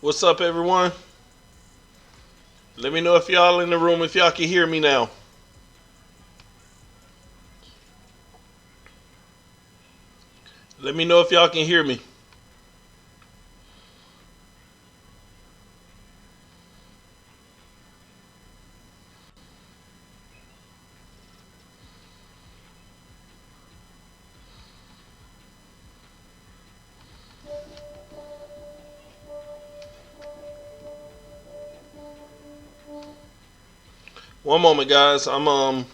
What's up, everyone? Let me know if y'all in the room, if y'all can hear me now. Let me know if y'all can hear me. One moment, guys. I'm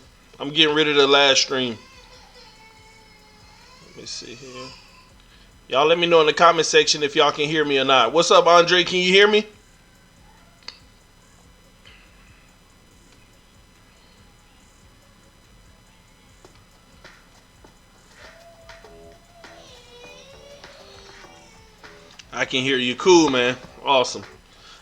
getting rid of the last stream. Let me see here. Y'all let me know in the comment section if y'all can hear me or not. What's up, Andre? Can you hear me? I can hear you. Cool, man. Awesome.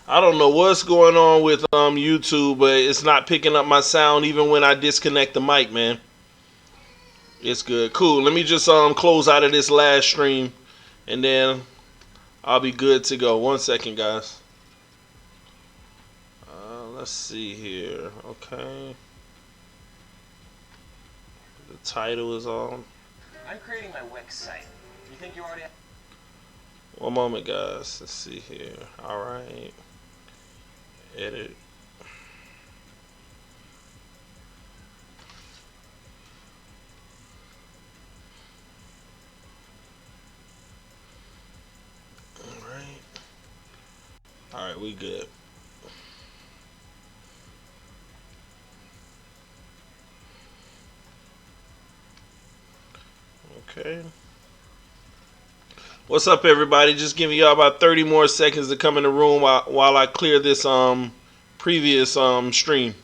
I don't know what's going on with YouTube, but it's not picking up my sound even when I disconnect the mic, man. It's good. Cool. Let me just close out of this last stream and then I'll be good to go. 1 second, guys. Let's see here. Okay. The title is on. I'm creating my Wix site. You think you already have... One moment, guys. Let's see here. All right. Edit. All right. All right, we good. Okay. What's up, everybody? Just giving y'all about 30 more seconds to come in the room while I clear this previous stream.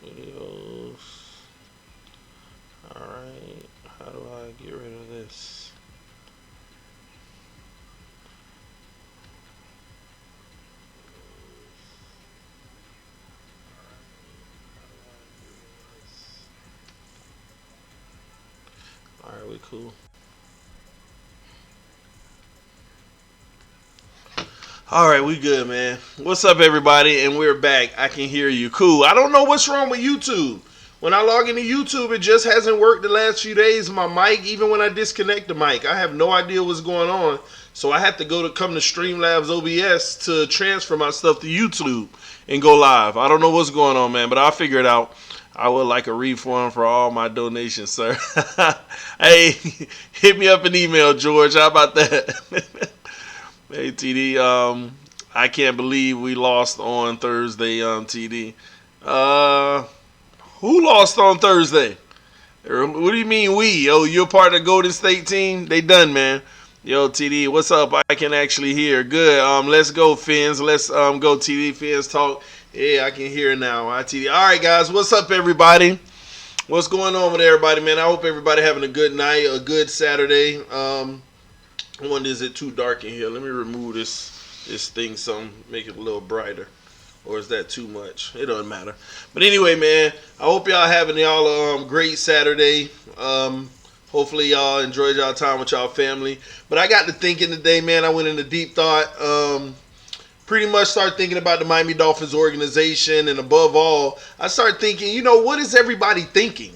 Videos. All right. How do I get rid of this? All right, we cool. All right, we good, man. What's up, everybody? And we're back. I can hear you. Cool. I don't know what's wrong with YouTube. When I log into YouTube, it just hasn't worked the last few days. My mic, even when I disconnect the mic, I have no idea what's going on. So I had to come to Streamlabs OBS to transfer my stuff to YouTube and go live. I don't know what's going on, man, but I'll figure it out. I would like a refund for all my donations, sir. Hey, hit me up an email, George. How about that? Hey, TD. I can't believe we lost on Thursday, TD. Who lost on Thursday? What do you mean we? Oh, you're part of the Golden State team? They done, man. Yo, TD, what's up? I can actually hear. Good. Let's go, Fins. Let's go, TD. Fins talk. Yeah, I can hear now. TD. All right, guys. What's up, everybody? What's going on with everybody, man? I hope everybody having a good night, a good Saturday. One, is it too dark in here? Let me remove this thing some, make it a little brighter. Or is that too much? It doesn't matter. But anyway, man, I hope y'all having y'all great Saturday. Hopefully y'all enjoyed y'all time with y'all family. But I got to thinking today, man. I went into deep thought. Pretty much start thinking about the Miami Dolphins organization, and above all, I start thinking, what is everybody thinking?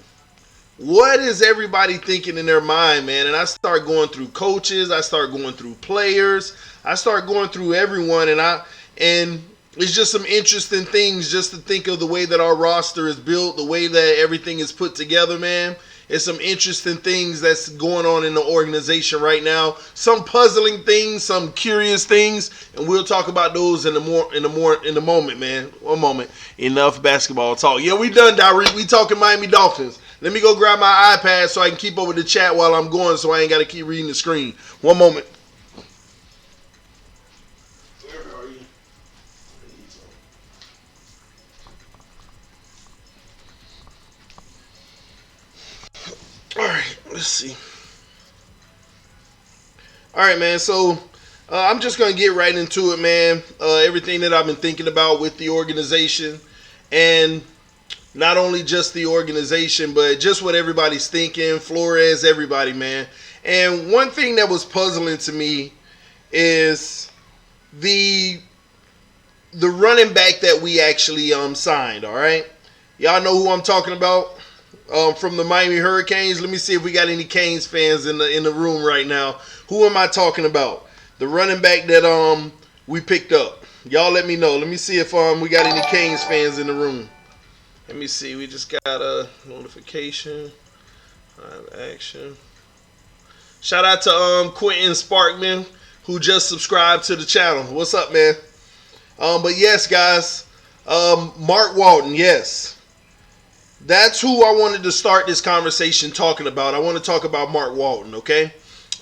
What is everybody thinking in their mind, man? And I start going through coaches, I start going through players, I start going through everyone, and it's just some interesting things just to think of the way that our roster is built, the way that everything is put together, man. It's some interesting things that's going on in the organization right now. Some puzzling things, some curious things, and we'll talk about those in the moment, man. One moment. Enough basketball talk. Yeah, we done, Diary. We talking Miami Dolphins. Let me go grab my iPad so I can keep up with the chat while I'm going, so I ain't got to keep reading the screen. One moment. Where are you? All right, let's see. All right, man. So I'm just going to get right into it, man. Everything that I've been thinking about with the organization. And Not only just the organization, but just what everybody's thinking. Flores, everybody, man. And one thing that was puzzling to me is the running back that we actually signed. All right, y'all know who I'm talking about from the Miami Hurricanes. Let me see if we got any Canes fans in the room right now. Who am I talking about? The running back that we picked up. Y'all let me know. Let me see if we got any Canes fans in the room. Let me see. We just got a notification. Action. Shout out to Quentin Sparkman, who just subscribed to the channel. What's up, man? But yes, guys, Mark Walton, yes. That's who I wanted to start this conversation talking about. I want to talk about Mark Walton, okay?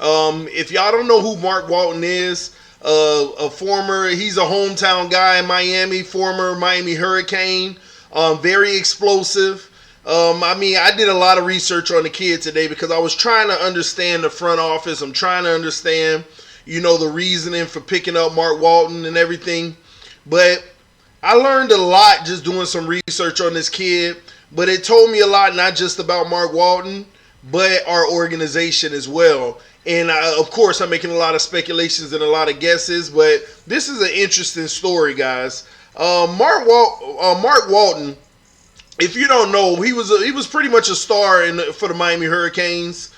If y'all don't know who Mark Walton is, he's a hometown guy in Miami, former Miami Hurricane, very explosive. I did a lot of research on the kid today because I was trying to understand the front office. I'm trying to understand, the reasoning for picking up Mark Walton and everything. But I learned a lot just doing some research on this kid. But it told me a lot, not just about Mark Walton, but our organization as well. And of course, I'm making a lot of speculations and a lot of guesses, but this is an interesting story, guys. Mark Walton, if you don't know, he was pretty much a star for the Miami Hurricanes.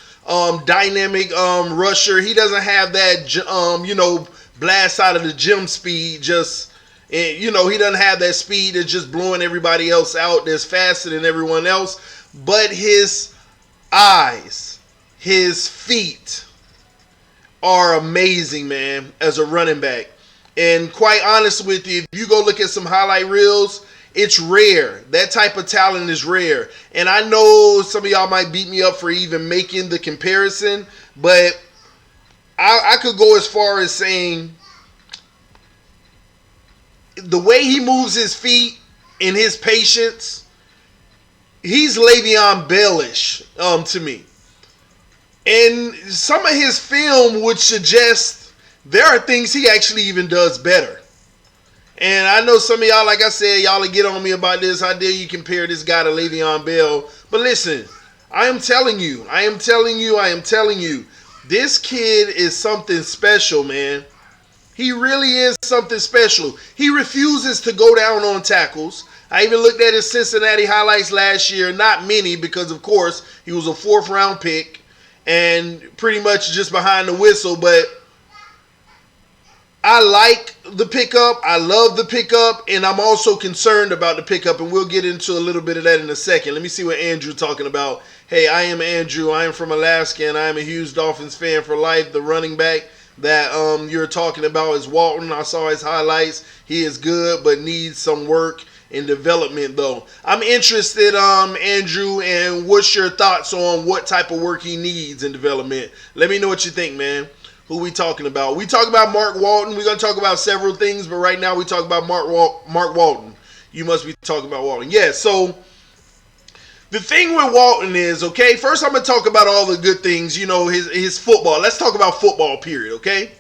Dynamic rusher. He doesn't have that blast out of the gym speed. He doesn't have that speed that's just blowing everybody else out. That's faster than everyone else. But his eyes, his feet are amazing, man, as a running back. And quite honest with you, if you go look at some highlight reels, it's rare. That type of talent is rare. And I know some of y'all might beat me up for even making the comparison, but I could go as far as saying the way he moves his feet and his patience, he's Le'Veon Bell-ish to me. And some of his film would suggest there are things he actually even does better. And I know some of y'all, like I said, y'all will get on me about this. How dare you compare this guy to Le'Veon Bell? But listen, I am telling you, this kid is something special, man. He really is something special. He refuses to go down on tackles. I even looked at his Cincinnati highlights last year. Not many because, of course, he was a 4th-round pick and pretty much just behind the whistle. But I like the pickup. I love the pickup. And I'm also concerned about the pickup. And we'll get into a little bit of that in a second. Let me see what Andrew's talking about. Hey, I am Andrew. I am from Alaska, and I am a huge Dolphins fan for life. The running back that you're talking about is Walton. I saw his highlights. He is good, but needs some work and development, though. I'm interested, Andrew, and what's your thoughts on what type of work he needs in development? Let me know what you think, man. Who we talking about? We talk about Mark Walton. We're going to talk about several things, but right now we talk about Mark Walton. You must be talking about Walton. Yeah, so the thing with Walton is, okay, first I'm going to talk about all the good things, his football. Let's talk about football, period, okay?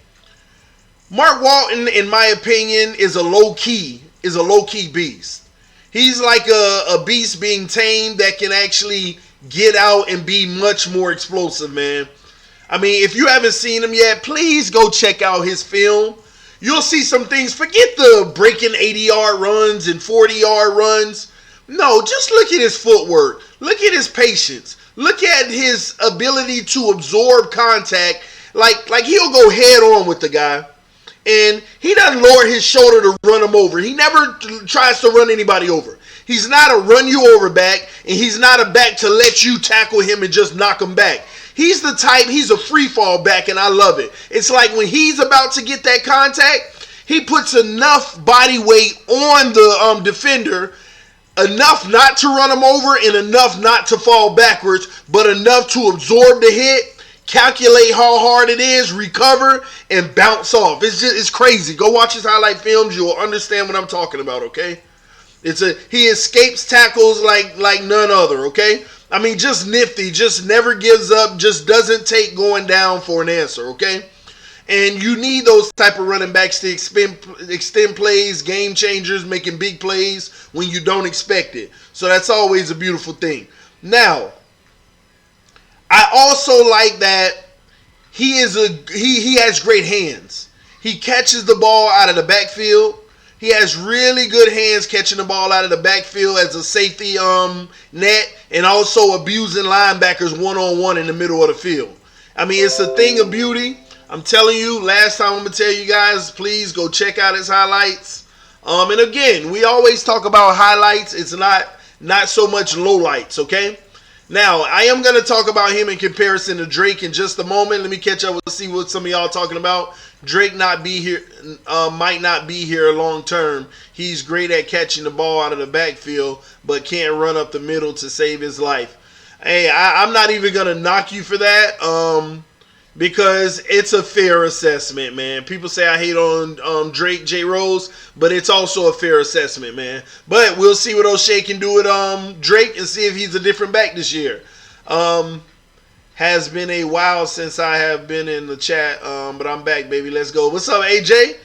Mark Walton, in my opinion, is a low-key beast. He's like a beast being tamed that can actually get out and be much more explosive, man. I mean, if you haven't seen him yet, please go check out his film. You'll see some things. Forget the breaking 80-yard runs and 40-yard runs. No, just look at his footwork. Look at his patience. Look at his ability to absorb contact. Like he'll go head on with the guy. And he doesn't lower his shoulder to run him over. He never tries to run anybody over. He's not a run you over back, and he's not a back to let you tackle him and just knock him back. He's the type, he's a free fall back, and I love it. It's like when he's about to get that contact, he puts enough body weight on the defender, enough not to run him over and enough not to fall backwards, but enough to absorb the hit, calculate how hard it is, recover, and bounce off. It's crazy. Go watch his highlight films. You'll understand what I'm talking about, okay? He escapes tackles like none other, okay? I mean, just nifty, just never gives up, just doesn't take going down for an answer, okay? And you need those type of running backs to extend plays, game changers, making big plays when you don't expect it. So that's always a beautiful thing. Now, I also like that he has great hands. He catches the ball out of the backfield. He has really good hands catching the ball out of the backfield as a safety net, and also abusing linebackers one-on-one in the middle of the field. I mean, it's a thing of beauty. I'm telling you, last time I'm going to tell you guys, please go check out his highlights. And again, we always talk about highlights. It's not so much lowlights, okay? Now, I am going to talk about him in comparison to Drake in just a moment. Let me catch up and see what some of y'all are talking about. Drake might not be here long term. He's great at catching the ball out of the backfield, but can't run up the middle to save his life. Hey, I'm not even going to knock you for that because it's a fair assessment, man. People say I hate on Drake, J. Rose, but it's also a fair assessment, man. But we'll see what O'Shea can do with Drake and see if he's a different back this year. Has been a while since I have been in the chat, but I'm back, baby. Let's go. What's up, AJ?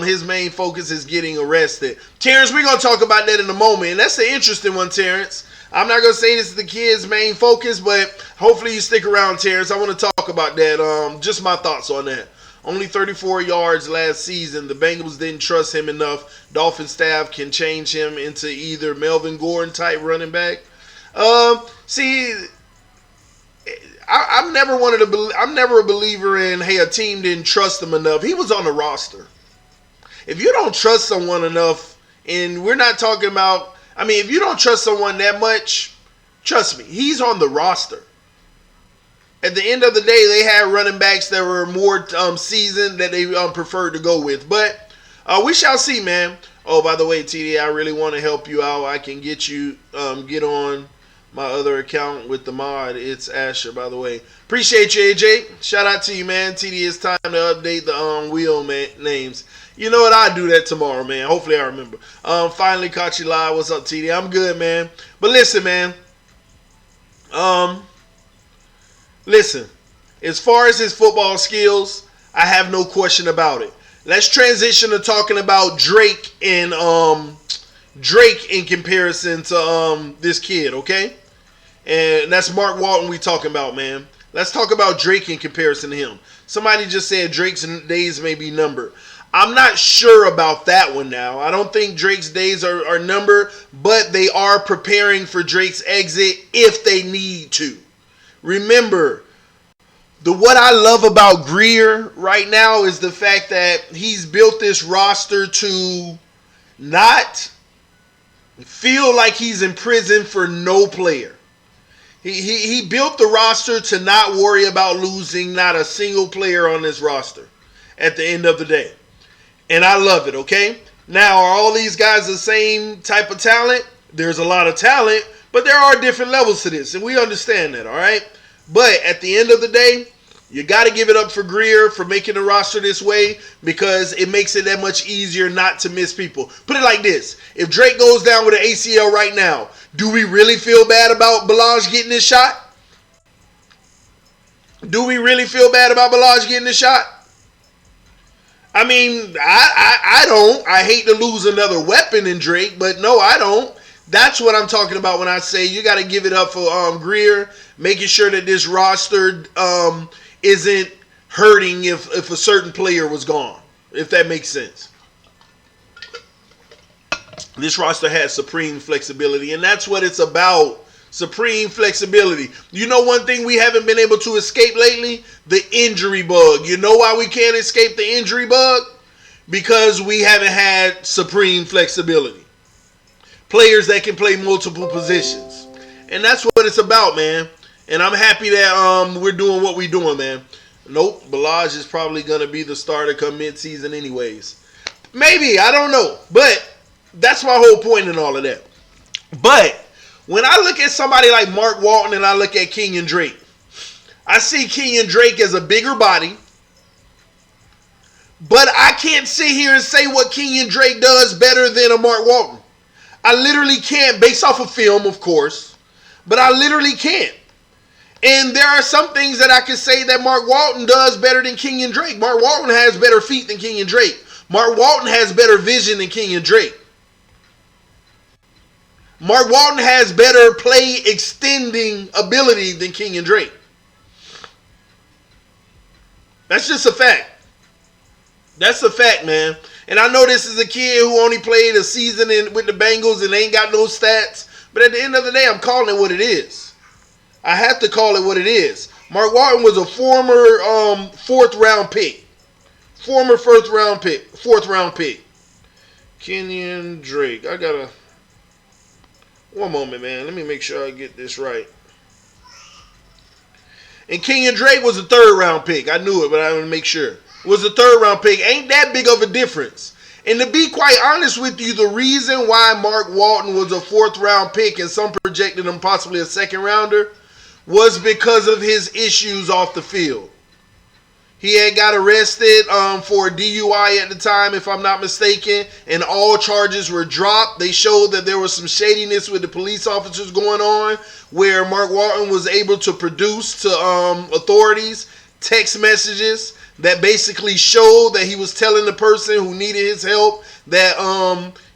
His main focus is getting arrested. Terrence, we're going to talk about that in a moment, and that's an interesting one, Terrence. I'm not going to say this is the kid's main focus, but hopefully you stick around, Terrence. I want to talk about that, just my thoughts on that. Only 34 yards last season. The Bengals didn't trust him enough. Dolphin staff can change him into either Melvin Gordon type running back. I'm never a believer in, hey, a team didn't trust him enough. He was on the roster. If you don't trust someone enough, and we're not talking about, if you don't trust someone that much, trust me, he's on the roster. At the end of the day, they had running backs that were more seasoned that they preferred to go with. But we shall see, man. Oh, by the way, TD, I really want to help you out. I can get you get on my other account with the mod. It's Asher, by the way. Appreciate you, AJ. Shout out to you, man. TD, it's time to update the wheel names. You know what? I'll do that tomorrow, man. Hopefully I remember. Finally caught you live. What's up, TD? I'm good, man. But listen, man. Listen. As far as his football skills, I have no question about it. Let's transition to talking about Drake in comparison to this kid, okay? And that's Mark Walton we talking about, man. Let's talk about Drake in comparison to him. Somebody just said Drake's days may be numbered. I'm not sure about that one now. I don't think Drake's days are numbered, but they are preparing for Drake's exit if they need to. Remember, what I love about Greer right now is the fact that he's built this roster to not feel like he's in prison for no player. He built the roster to not worry about losing not a single player on this roster at the end of the day. And I love it, okay? Now, are all these guys the same type of talent? There's a lot of talent, but there are different levels to this, and we understand that, all right? But at the end of the day, you got to give it up for Greer for making the roster this way because it makes it that much easier not to miss people. Put it like this. If Drake goes down with an ACL right now, do we really feel bad about Balaj getting this shot? Do we really feel bad about Balaj getting this shot? I mean, I don't. I hate to lose another weapon in Drake, but no, I don't. That's what I'm talking about when I say you got to give it up for Greer, making sure that this roster isn't hurting if a certain player was gone, if that makes sense. This roster has supreme flexibility, and that's what it's about. Supreme flexibility. You know one thing we haven't been able to escape lately? The injury bug. You know why we can't escape the injury bug? Because we haven't had supreme flexibility. Players that can play multiple positions. And that's what it's about, man. And I'm happy that we're doing what we're doing, man. Nope, Balaj is probably going to be the starter come mid-season anyways. Maybe, I don't know. But that's my whole point in all of that. But when I look at somebody like Mark Walton and I look at Kenyon Drake, I see Kenyon Drake as a bigger body. But I can't sit here and say what Kenyon Drake does better than a Mark Walton. I literally can't, based off of film, of course. But I literally can't. And there are some things that I can say that Mark Walton does better than Kenyon Drake. Mark Walton has better feet than Kenyon Drake. Mark Walton has better vision than Kenyon Drake. Mark Walton has better play extending ability than Kenyon Drake. That's just a fact. That's a fact, man. And I know this is a kid who only played a season with the Bengals and ain't got no stats. But at the end of the day, I'm calling it what it is. I have to call it what it is. Mark Walton was a former fourth round pick. Fourth round pick. Kenyon Drake. I gotta... One moment, man. Let me make sure I get this right. And Kenyon Drake was a third round pick. I knew it, but I want to make sure. Was a third round pick. Ain't that big of a difference. And to be quite honest with you, the reason why Mark Walton was a fourth round pick and some projected him possibly a second rounder was because of his issues off the field. He had got arrested for a DUI at the time, if I'm not mistaken, and all charges were dropped. They showed that there was some shadiness with the police officers going on, where Mark Walton was able to produce to authorities text messages that basically showed that he was telling the person who needed his help that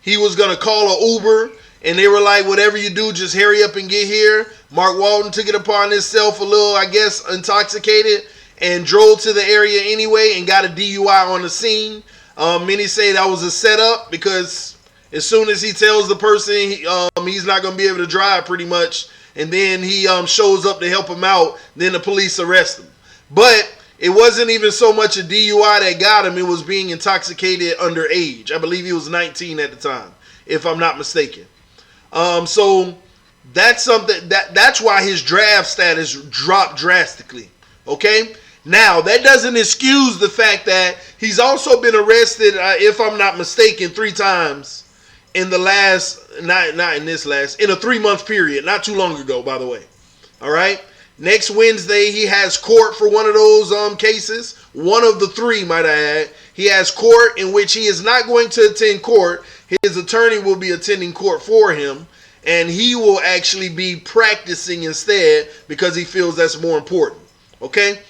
he was going to call an Uber, and they were like, whatever you do, just hurry up and get here. Mark Walton took it upon himself a little, I guess, intoxicated, and drove to the area anyway and got a DUI on the scene. Many say that was a setup because as soon as he tells the person he's not going to be able to drive pretty much, and then he shows up to help him out, then the police arrest him. But it wasn't even so much a DUI that got him. It was being intoxicated underage. I believe he was 19 at the time, if I'm not mistaken. So that's something that's why his draft status dropped drastically. Okay? Now, that doesn't excuse the fact that he's also been arrested, if I'm not mistaken, 3 times in the last, in a 3-month period, not too long ago, by the way. All right? Next Wednesday, he has court for one of those cases. One of the 3, might I add. He has court in which he is not going to attend court. His attorney will be attending court for him, and he will actually be practicing instead because he feels that's more important. Okay?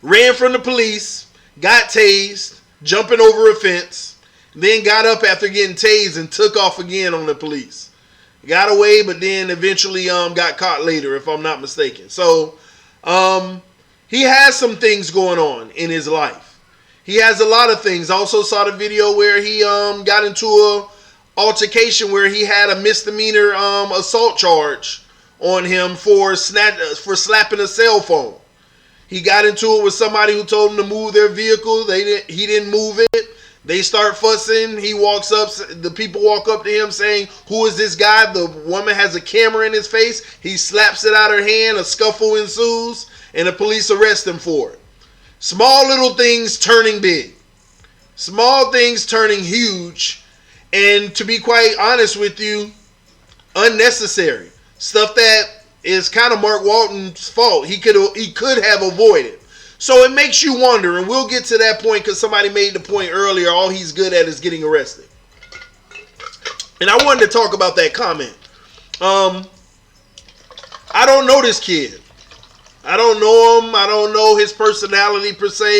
Ran from the police, got tased, jumping over a fence, then got up after getting tased and took off again on the police. Got away, but then eventually got caught later, if I'm not mistaken. So he has some things going on in his life. He has a lot of things. I also saw the video where he got into a altercation where he had a misdemeanor assault charge on him for slapping a cell phone. He got into it with somebody who told him to move their vehicle. He didn't move it. They start fussing. He walks up. The people walk up to him saying, "Who is this guy?" The woman has a camera in his face. He slaps it out of her hand. A scuffle ensues, and the police arrest him for it. Small little things turning big. Small things turning huge. And to be quite honest with you, unnecessary. Stuff that is kind of Mark Walton's fault. He could have avoided. So it makes you wonder, and we'll get to that point because somebody made the point earlier, all he's good at is getting arrested. And I wanted to talk about that comment. I don't know this kid. I don't know him. I don't know his personality per se.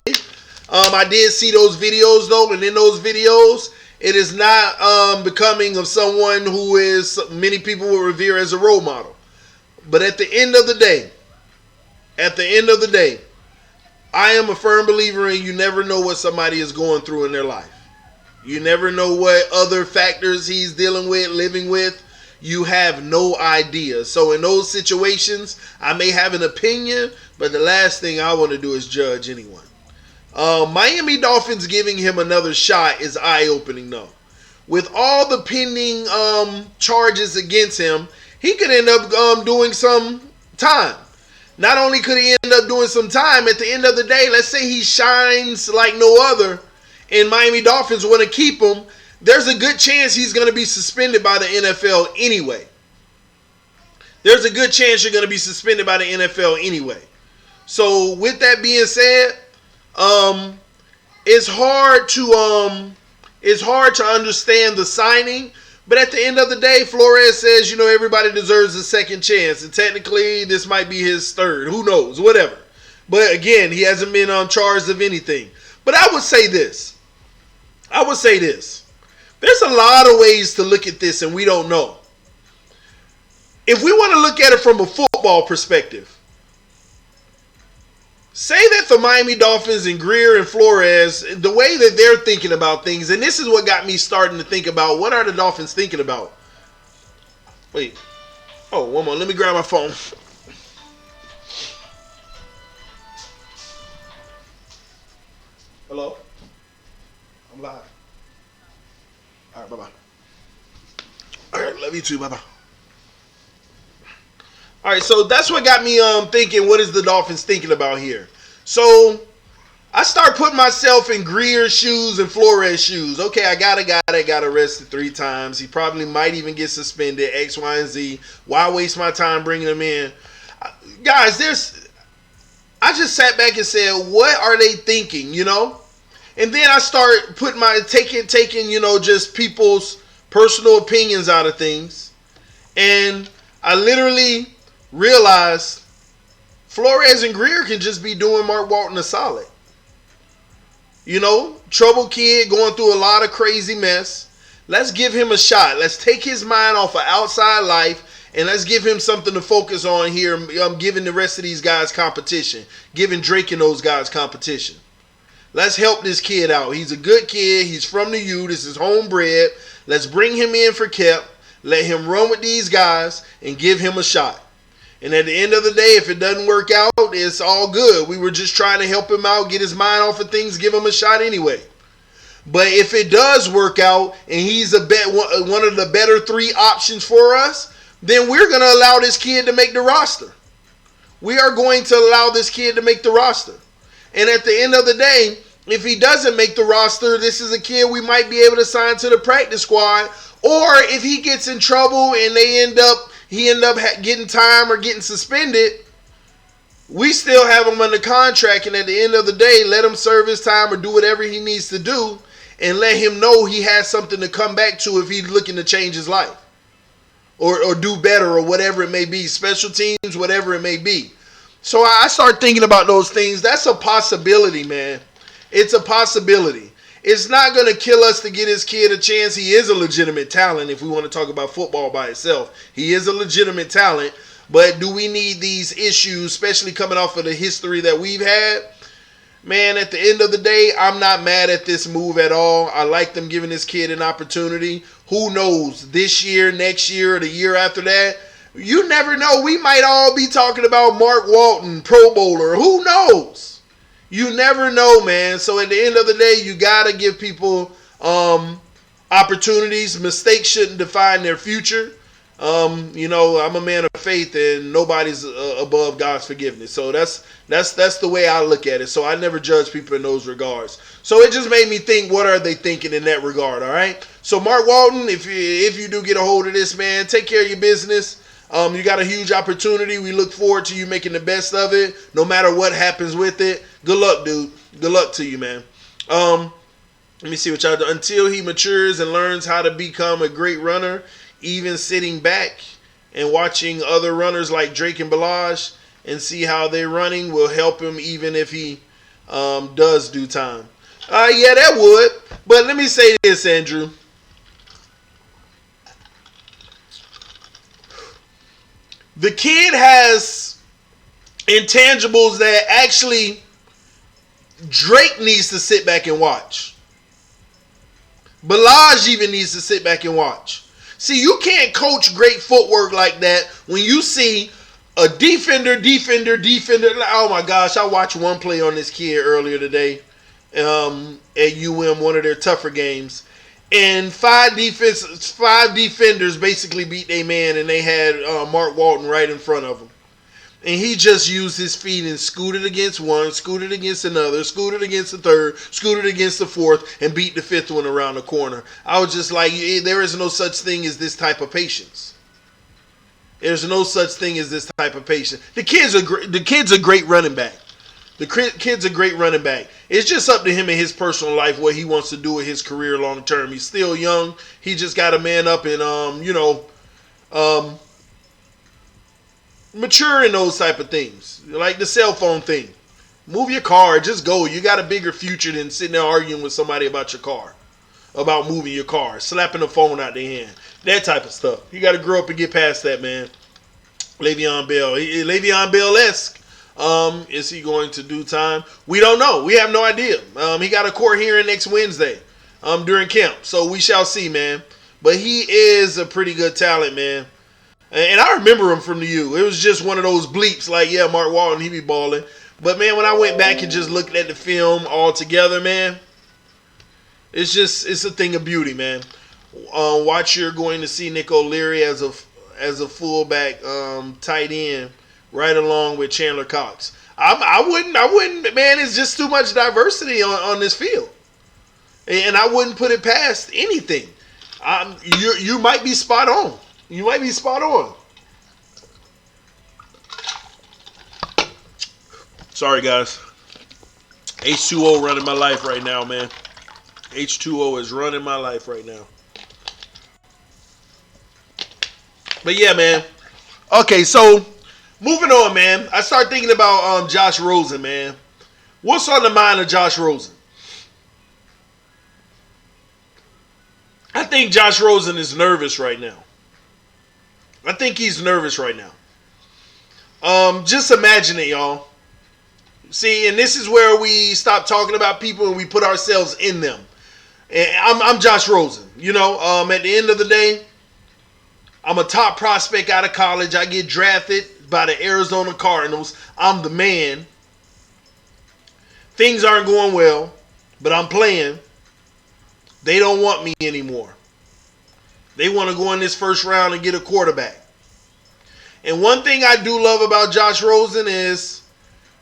I did see those videos though, and in those videos, it is not becoming of someone who is many people will revere as a role model. But at the end of the day, I am a firm believer in you never know what somebody is going through in their life. You never know what other factors he's dealing with, living with. You have no idea. So in those situations, I may have an opinion, but the last thing I want to do is judge anyone. Miami Dolphins giving him another shot is eye-opening though. With all the pending charges against him, he could end up doing some time. Not only could he end up doing some time, at the end of the day, let's say he shines like no other and Miami Dolphins want to keep him, there's a good chance he's going to be suspended by the NFL anyway. There's a good chance you're going to be suspended by the NFL anyway. So with that being said, it's hard to understand the signing. But at the end of the day, Flores says, everybody deserves a second chance. And technically, this might be his third. Who knows? Whatever. But again, he hasn't been charged of anything. But I would say this. There's a lot of ways to look at this, and we don't know. if we want to look at it from a football perspective, say that the Miami Dolphins and Greer and Flores, the way that they're thinking about things, and this is what got me starting to think about what are the Dolphins thinking about. Wait. Oh, one more. Let me grab my phone. Hello? I'm live. All right, bye-bye. All right, love you too. Bye-bye. All right, so that's what got me thinking, what is the Dolphins thinking about here? So I start putting myself in Greer's shoes and Flores' shoes. Okay, I got a guy that got arrested 3 times. He probably might even get suspended, X, Y, and Z. Why waste my time bringing him in? Guys, I just sat back and said, what are they thinking, you know? And then I start putting taking, you know, just people's personal opinions out of things. And I literally realized Flores and Greer can just be doing Mark Walton a solid. You know, troubled kid going through a lot of crazy mess. Let's give him a shot. Let's take his mind off of outside life and let's give him something to focus on here. I'm giving the rest of these guys competition. Giving Drake and those guys competition. Let's help this kid out. He's a good kid. He's from the U. This is homebred. Let's bring him in for Kep. Let him run with these guys and give him a shot. And at the end of the day, if it doesn't work out, it's all good. We were just trying to help him out, get his mind off of things, give him a shot anyway. But if it does work out and he's one of the better 3 options for us, then we're going to allow this kid to make the roster. We are going to allow this kid to make the roster. And at the end of the day, if he doesn't make the roster, this is a kid we might be able to sign to the practice squad. Or if he gets in trouble and he end up getting time or getting suspended, we still have him under contract. And at the end of the day, let him serve his time or do whatever he needs to do and let him know he has something to come back to if he's looking to change his life or do better or whatever it may be. Special teams, whatever it may be. So I start thinking about those things. That's a possibility, man. It's a possibility. It's not going to kill us to get his kid a chance. He is a legitimate talent if we want to talk about football by itself. He is a legitimate talent. But do we need these issues, especially coming off of the history that we've had? Man, at the end of the day, I'm not mad at this move at all. I like them giving this kid an opportunity. Who knows? This year, next year, or the year after that, you never know. We might all be talking about Mark Walton, Pro Bowler. Who knows? You never know, man. So at the end of the day, you got to give people opportunities. Mistakes shouldn't define their future. You know, I'm a man of faith and nobody's above God's forgiveness. So that's the way I look at it. So I never judge people in those regards. So it just made me think, what are they thinking in that regard, all right? So Mark Walton, if you do get a hold of this, man, take care of your business. You got a huge opportunity. We look forward to you making the best of it, no matter what happens with it. Good luck, dude. Good luck to you, man. Let me see what y'all do. Until he matures and learns how to become a great runner, even sitting back and watching other runners like Drake and Balaj and see how they're running will help him even if he does do time. Yeah, that would. But let me say this, Andrew. The kid has intangibles that actually Drake needs to sit back and watch. Balaj even needs to sit back and watch. See, you can't coach great footwork like that when you see a defender. Oh my gosh, I watched one play on this kid earlier today at UM, one of their tougher games. And 5 defenders basically beat their man, and they had Mark Walton right in front of them. And he just used his feet and scooted against one, scooted against another, scooted against the third, scooted against the fourth, and beat the 5th one around the corner. I was just like, there is no such thing as this type of patience. There's no such thing as this type of patience. The kid's a great running back. The kid's a great running back. It's just up to him in his personal life what he wants to do with his career long term. He's still young. He just got to man up and mature in those type of things. Like the cell phone thing. Move your car. Just go. You got a bigger future than sitting there arguing with somebody about your car. About moving your car. Slapping the phone out their hand. That type of stuff. You got to grow up and get past that, man. Le'Veon Bell. Le'Veon Bell-esque. Is he going to do time? We don't know. We have no idea. He got a court hearing next Wednesday during camp. So we shall see, man. But he is a pretty good talent, man. And I remember him from the U. It was just one of those bleeps like, yeah, Mark Walton, he be balling. But, man, when I went back and just looked at the film all together, man, it's a thing of beauty, man. Watch, you're going to see Nick O'Leary as a fullback tight end right along with Chandler Cox. I wouldn't, man, it's just too much diversity on this field. And I wouldn't put it past anything. You might be spot on. You might be spot on. Sorry, guys. H2O running my life right now, man. H2O is running my life right now. But yeah, man. Okay, so moving on, man. I start thinking about Josh Rosen, man. What's on the mind of Josh Rosen? I think Josh Rosen is nervous right now. I think he's nervous right now. Just imagine it, y'all. See, and this is where we stop talking about people and we put ourselves in them. And I'm Josh Rosen. You know, at the end of the day, I'm a top prospect out of college. I get drafted by the Arizona Cardinals. I'm the man. Things aren't going well, but I'm playing. They don't want me anymore. They want to go in this first round and get a quarterback. And one thing I do love about Josh Rosen is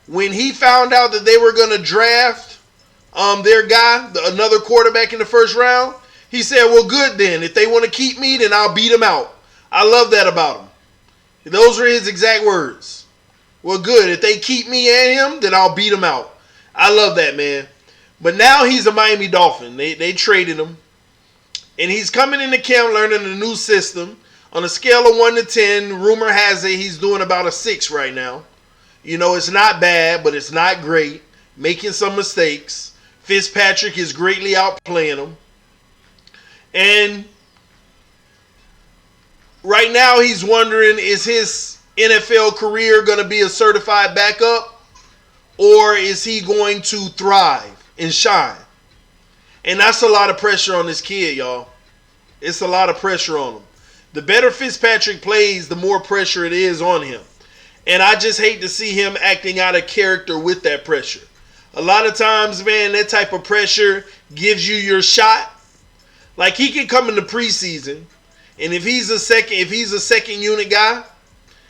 when he found out that they were going to draft their guy, another quarterback in the first round, he said, well, good then. If they want to keep me, then I'll beat them out. I love that about him. Those are his exact words. Well, good. If they keep me and him, then I'll beat them out. I love that, man. But now he's a Miami Dolphin. They traded him. And he's coming into camp learning a new system. On a scale of 1 to 10, rumor has it he's doing about a 6 right now. You know, it's not bad, but it's not great. Making some mistakes. Fitzpatrick is greatly outplaying him. And right now he's wondering, is his NFL career going to be a certified backup? Or is he going to thrive and shine? And that's a lot of pressure on this kid, y'all. It's a lot of pressure on him. The better Fitzpatrick plays, the more pressure it is on him. And I just hate to see him acting out of character with that pressure. A lot of times, man, that type of pressure gives you your shot. Like, he can come in the preseason, and if he's a second unit guy,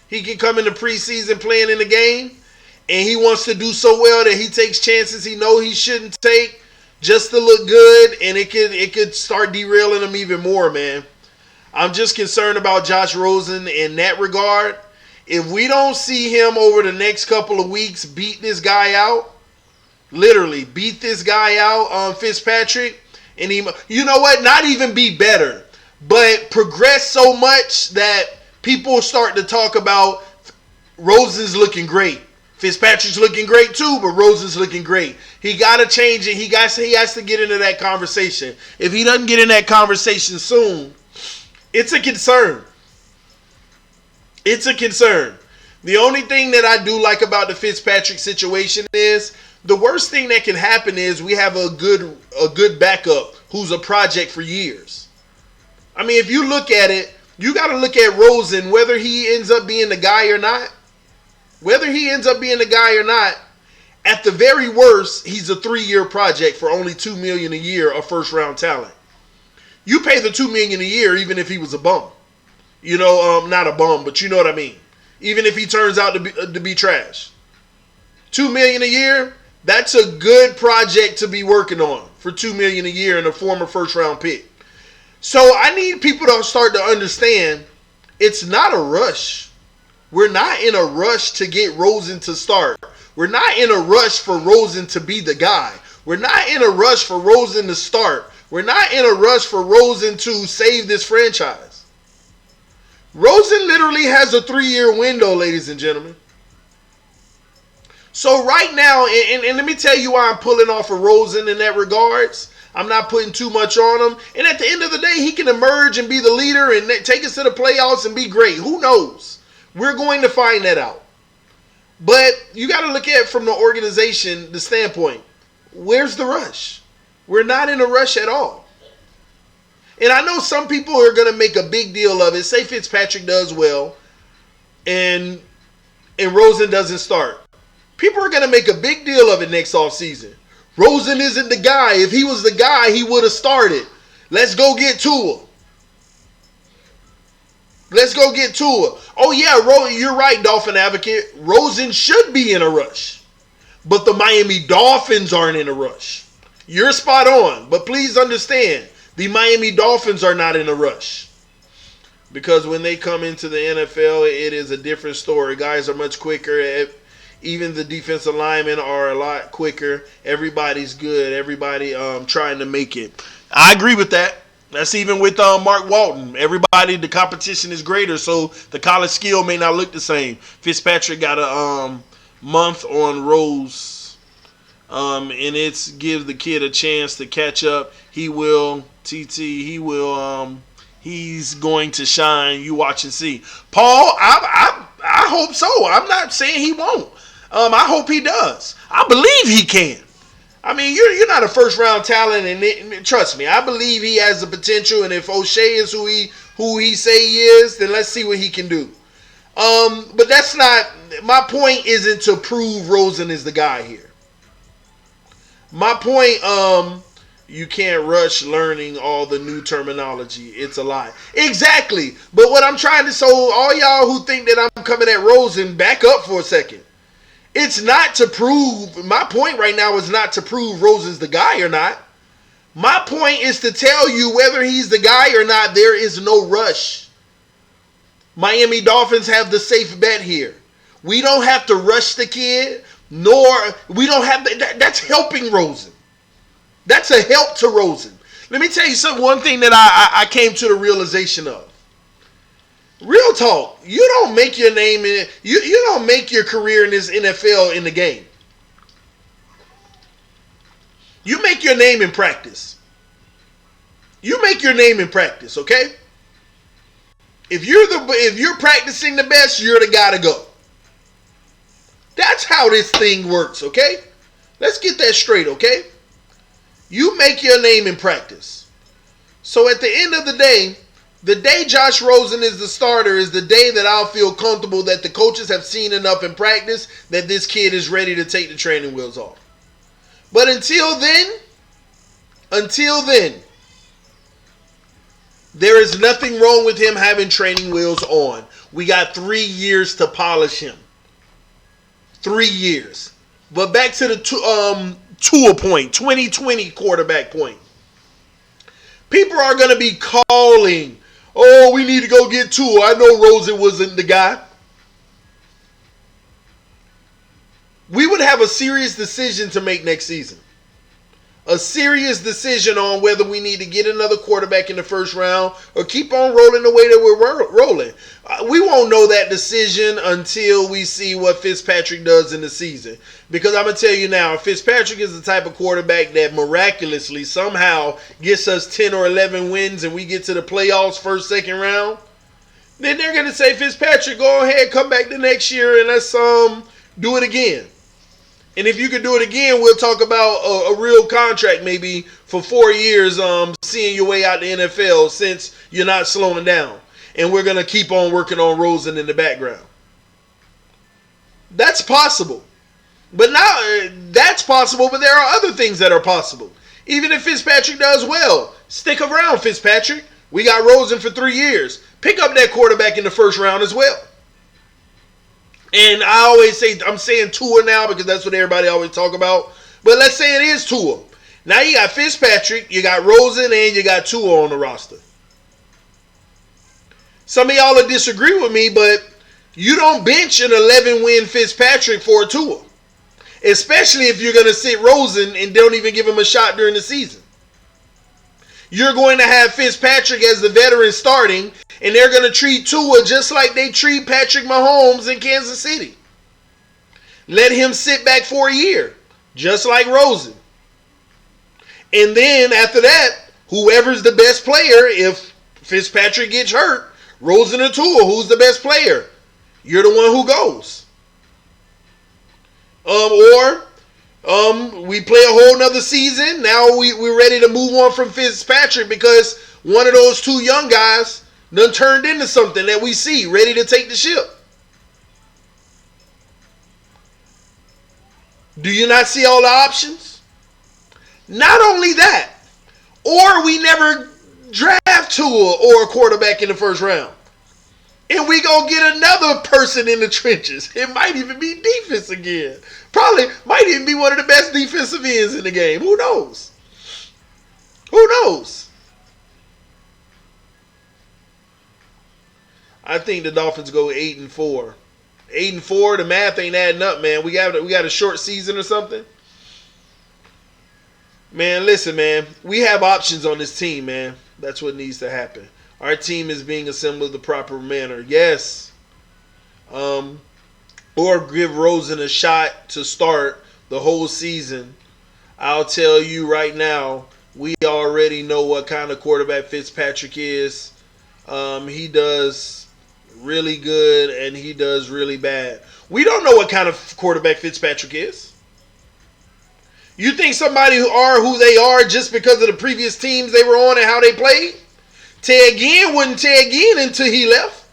he can come in the preseason playing in the game, and he wants to do so well that he takes chances he know he shouldn't take just to look good, and it could start derailing him even more, man. I'm just concerned about Josh Rosen in that regard. If we don't see him over the next couple of weeks beat this guy out, literally beat this guy out on Fitzpatrick, and he, you know what, not even be better, but progress so much that people start to talk about Rosen's looking great. Fitzpatrick's looking great too, but Rosen's looking great. He got to change it. He has to get into that conversation. If he doesn't get in that conversation soon, it's a concern. It's a concern. The only thing that I do like about the Fitzpatrick situation is the worst thing that can happen is we have a good backup who's a project for years. I mean, if you look at it, you got to look at Rosen, whether he ends up being the guy or not. Whether he ends up being the guy or not, at the very worst, he's a 3-year project for only $2 million a year of first-round talent. You pay the $2 million a year even if he was a bum. You know, not a bum, but you know what I mean. Even if he turns out to be trash. $2 million a year, that's a good project to be working on for $2 million a year and a former first-round pick. So I need people to start to understand it's not a rush. We're not in a rush to get Rosen to start. We're not in a rush for Rosen to be the guy. We're not in a rush for Rosen to start. We're not in a rush for Rosen to save this franchise. Rosen literally has a 3-year window, ladies and gentlemen. So right now, and let me tell you why I'm pulling off of Rosen in that regards. I'm not putting too much on him. And at the end of the day, he can emerge and be the leader and take us to the playoffs and be great. Who knows? We're going to find that out. But you got to look at it from the organization, the standpoint. Where's the rush? We're not in a rush at all. And I know some people are going to make a big deal of it. Say Fitzpatrick does well and Rosen doesn't start. People are going to make a big deal of it next offseason. Rosen isn't the guy. If he was the guy, he would have started. Let's go get Tua. Let's go get Tua. Oh, yeah, you're right, Dolphin advocate. Rosen should be in a rush. But the Miami Dolphins aren't in a rush. You're spot on. But please understand, the Miami Dolphins are not in a rush. Because when they come into the NFL, it is a different story. Guys are much quicker. Even the defensive linemen are a lot quicker. Everybody's good. Everybody trying to make it. I agree with that. That's even with Mark Walton. Everybody, the competition is greater, so the college skill may not look the same. Fitzpatrick got a month on Rose, and it's give the kid a chance to catch up. He will, he will, he's going to shine. You watch and see. Paul, I hope so. I'm not saying he won't. I hope he does. I believe he can. I mean, you're not a first-round talent, and trust me, I believe he has the potential, and if O'Shea is who he say he is, then let's see what he can do. But that's not, my point isn't to prove Rosen is the guy here. My point, you can't rush learning all the new terminology. It's a lie. Exactly. But what I'm trying to, so all y'all who think that I'm coming at Rosen, back up for a second. It's not to prove, my point right now is not to prove Rosen's the guy or not. My point is to tell you whether he's the guy or not, there is no rush. Miami Dolphins have the safe bet here. We don't have to rush the kid, nor, we don't have, that's helping Rosen. That's a help to Rosen. Let me tell you something, one thing that I came to the realization of. Real talk, you don't make your name in you don't make your career in this NFL in the game. You make your name in practice. You make your name in practice, okay? If you're practicing the best, you're the guy to go. That's how this thing works, okay? Let's get that straight, okay? You make your name in practice. So at the end of the day Josh Rosen is the starter is the day that I'll feel comfortable that the coaches have seen enough in practice that this kid is ready to take the training wheels off. But until then, there is nothing wrong with him having training wheels on. We got 3 years to polish him. 3 years. But back to the Tua point, 2020 quarterback point. People are going to be calling, oh, we need to go get Tua. I know Rosen wasn't the guy. We would have a serious decision to make next season. A serious decision on whether we need to get another quarterback in the first round or keep on rolling the way that we're rolling. We won't know that decision until we see what Fitzpatrick does in the season. Because I'm going to tell you now, Fitzpatrick is the type of quarterback that miraculously somehow gets us 10 or 11 wins and we get to the playoffs first, second round. Then they're going to say, Fitzpatrick, go ahead, come back the next year and let's do it again. And if you could do it again, we'll talk about a real contract maybe for 4 years, seeing your way out the NFL since you're not slowing down. And we're going to keep on working on Rosen in the background. That's possible. But now, that's possible, but there are other things that are possible. Even if Fitzpatrick does well, stick around, Fitzpatrick. We got Rosen for 3 years. Pick up that quarterback in the first round as well. And I always say, I'm saying Tua now because that's what everybody always talk about. But let's say it is Tua. Now you got Fitzpatrick, you got Rosen, and you got Tua on the roster. Some of y'all will disagree with me, but you don't bench an 11-win Fitzpatrick for a Tua. Especially if you're going to sit Rosen and don't even give him a shot during the season. You're going to have Fitzpatrick as the veteran starting, and they're going to treat Tua just like they treat Patrick Mahomes in Kansas City. Let him sit back for a year, just like Rosen. And then after that, whoever's the best player, if Fitzpatrick gets hurt, Rosen or Tua, who's the best player? you're the one who goes. Or we play a whole nother season. Now we're ready to move on from Fitzpatrick because one of those two young guys done turned into something that we see, ready to take the ship. Do you not see all the options? Not only that, or we never draft Tua or a quarterback in the first round. And we gonna get another person in the trenches. It might even be defense again. Probably might even be one of the best defensive ends in the game. Who knows? Who knows? I think the Dolphins go 8-4. 8-4. The math ain't adding up, man. We got a short season or something. Man, listen, man. We have options on this team, man. That's what needs to happen. Our team is being assembled the proper manner. Yes. Or give Rosen a shot to start the whole season. I'll tell you right now, we already know what kind of quarterback Fitzpatrick is. He does really good and he does really bad. We don't know what kind of quarterback Fitzpatrick is. You think somebody who are who they are just because of the previous teams they were on and how they played? Ted Ginn wasn't Ted Ginn until he left.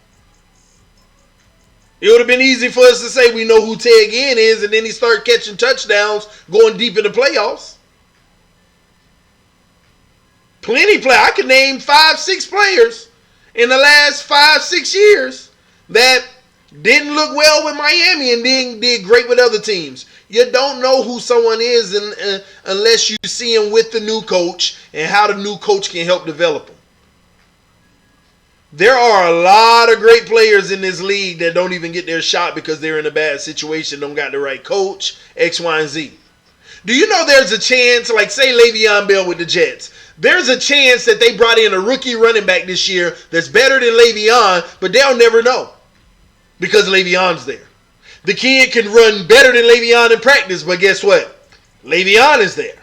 It would have been easy for us to say we know who Ted Ginn is, and then he started catching touchdowns, going deep in the playoffs. Plenty play. I could name 5-6 players in the last 5-6 years that didn't look well with Miami and then did great with other teams. You don't know who someone is unless you see him with the new coach and how the new coach can help develop him. There are a lot of great players in this league that don't even get their shot because they're in a bad situation, don't got the right coach, X, Y, and Z. Do you know there's a chance, like say Le'Veon Bell with the Jets, there's a chance that they brought in a rookie running back this year that's better than Le'Veon, but they'll never know because Le'Veon's there. The kid can run better than Le'Veon in practice, but guess what? Le'Veon is there.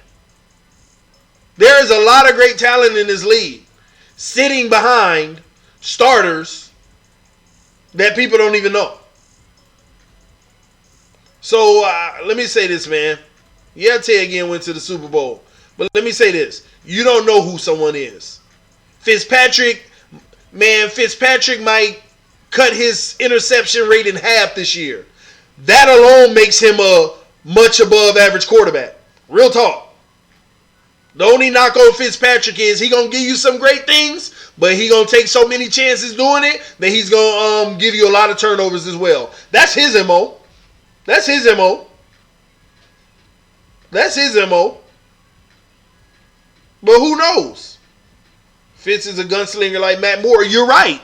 There is a lot of great talent in this league sitting behind starters that people don't even know. So let me say this, man. Yeah, Ted Ginn went to the Super Bowl. But let me say this. You don't know who someone is. Fitzpatrick might cut his interception rate in half this year. That alone makes him a much above average quarterback. Real talk. The only knock on Fitzpatrick is he going to give you some great things, but he going to take so many chances doing it that he's going to give you a lot of turnovers as well. That's his MO. That's his MO. That's his MO. But who knows? Fitz is a gunslinger like Matt Moore. You're right.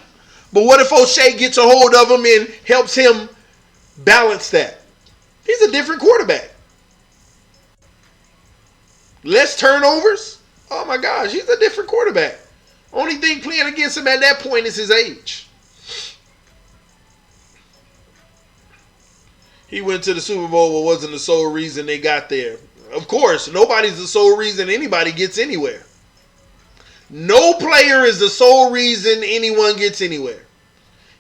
But what if O'Shea gets a hold of him and helps him balance that? He's a different quarterback. Less turnovers? Oh my gosh, he's a different quarterback. Only thing playing against him at that point is his age. He went to the Super Bowl but wasn't the sole reason they got there. Of course, nobody's the sole reason anybody gets anywhere. No player is the sole reason anyone gets anywhere.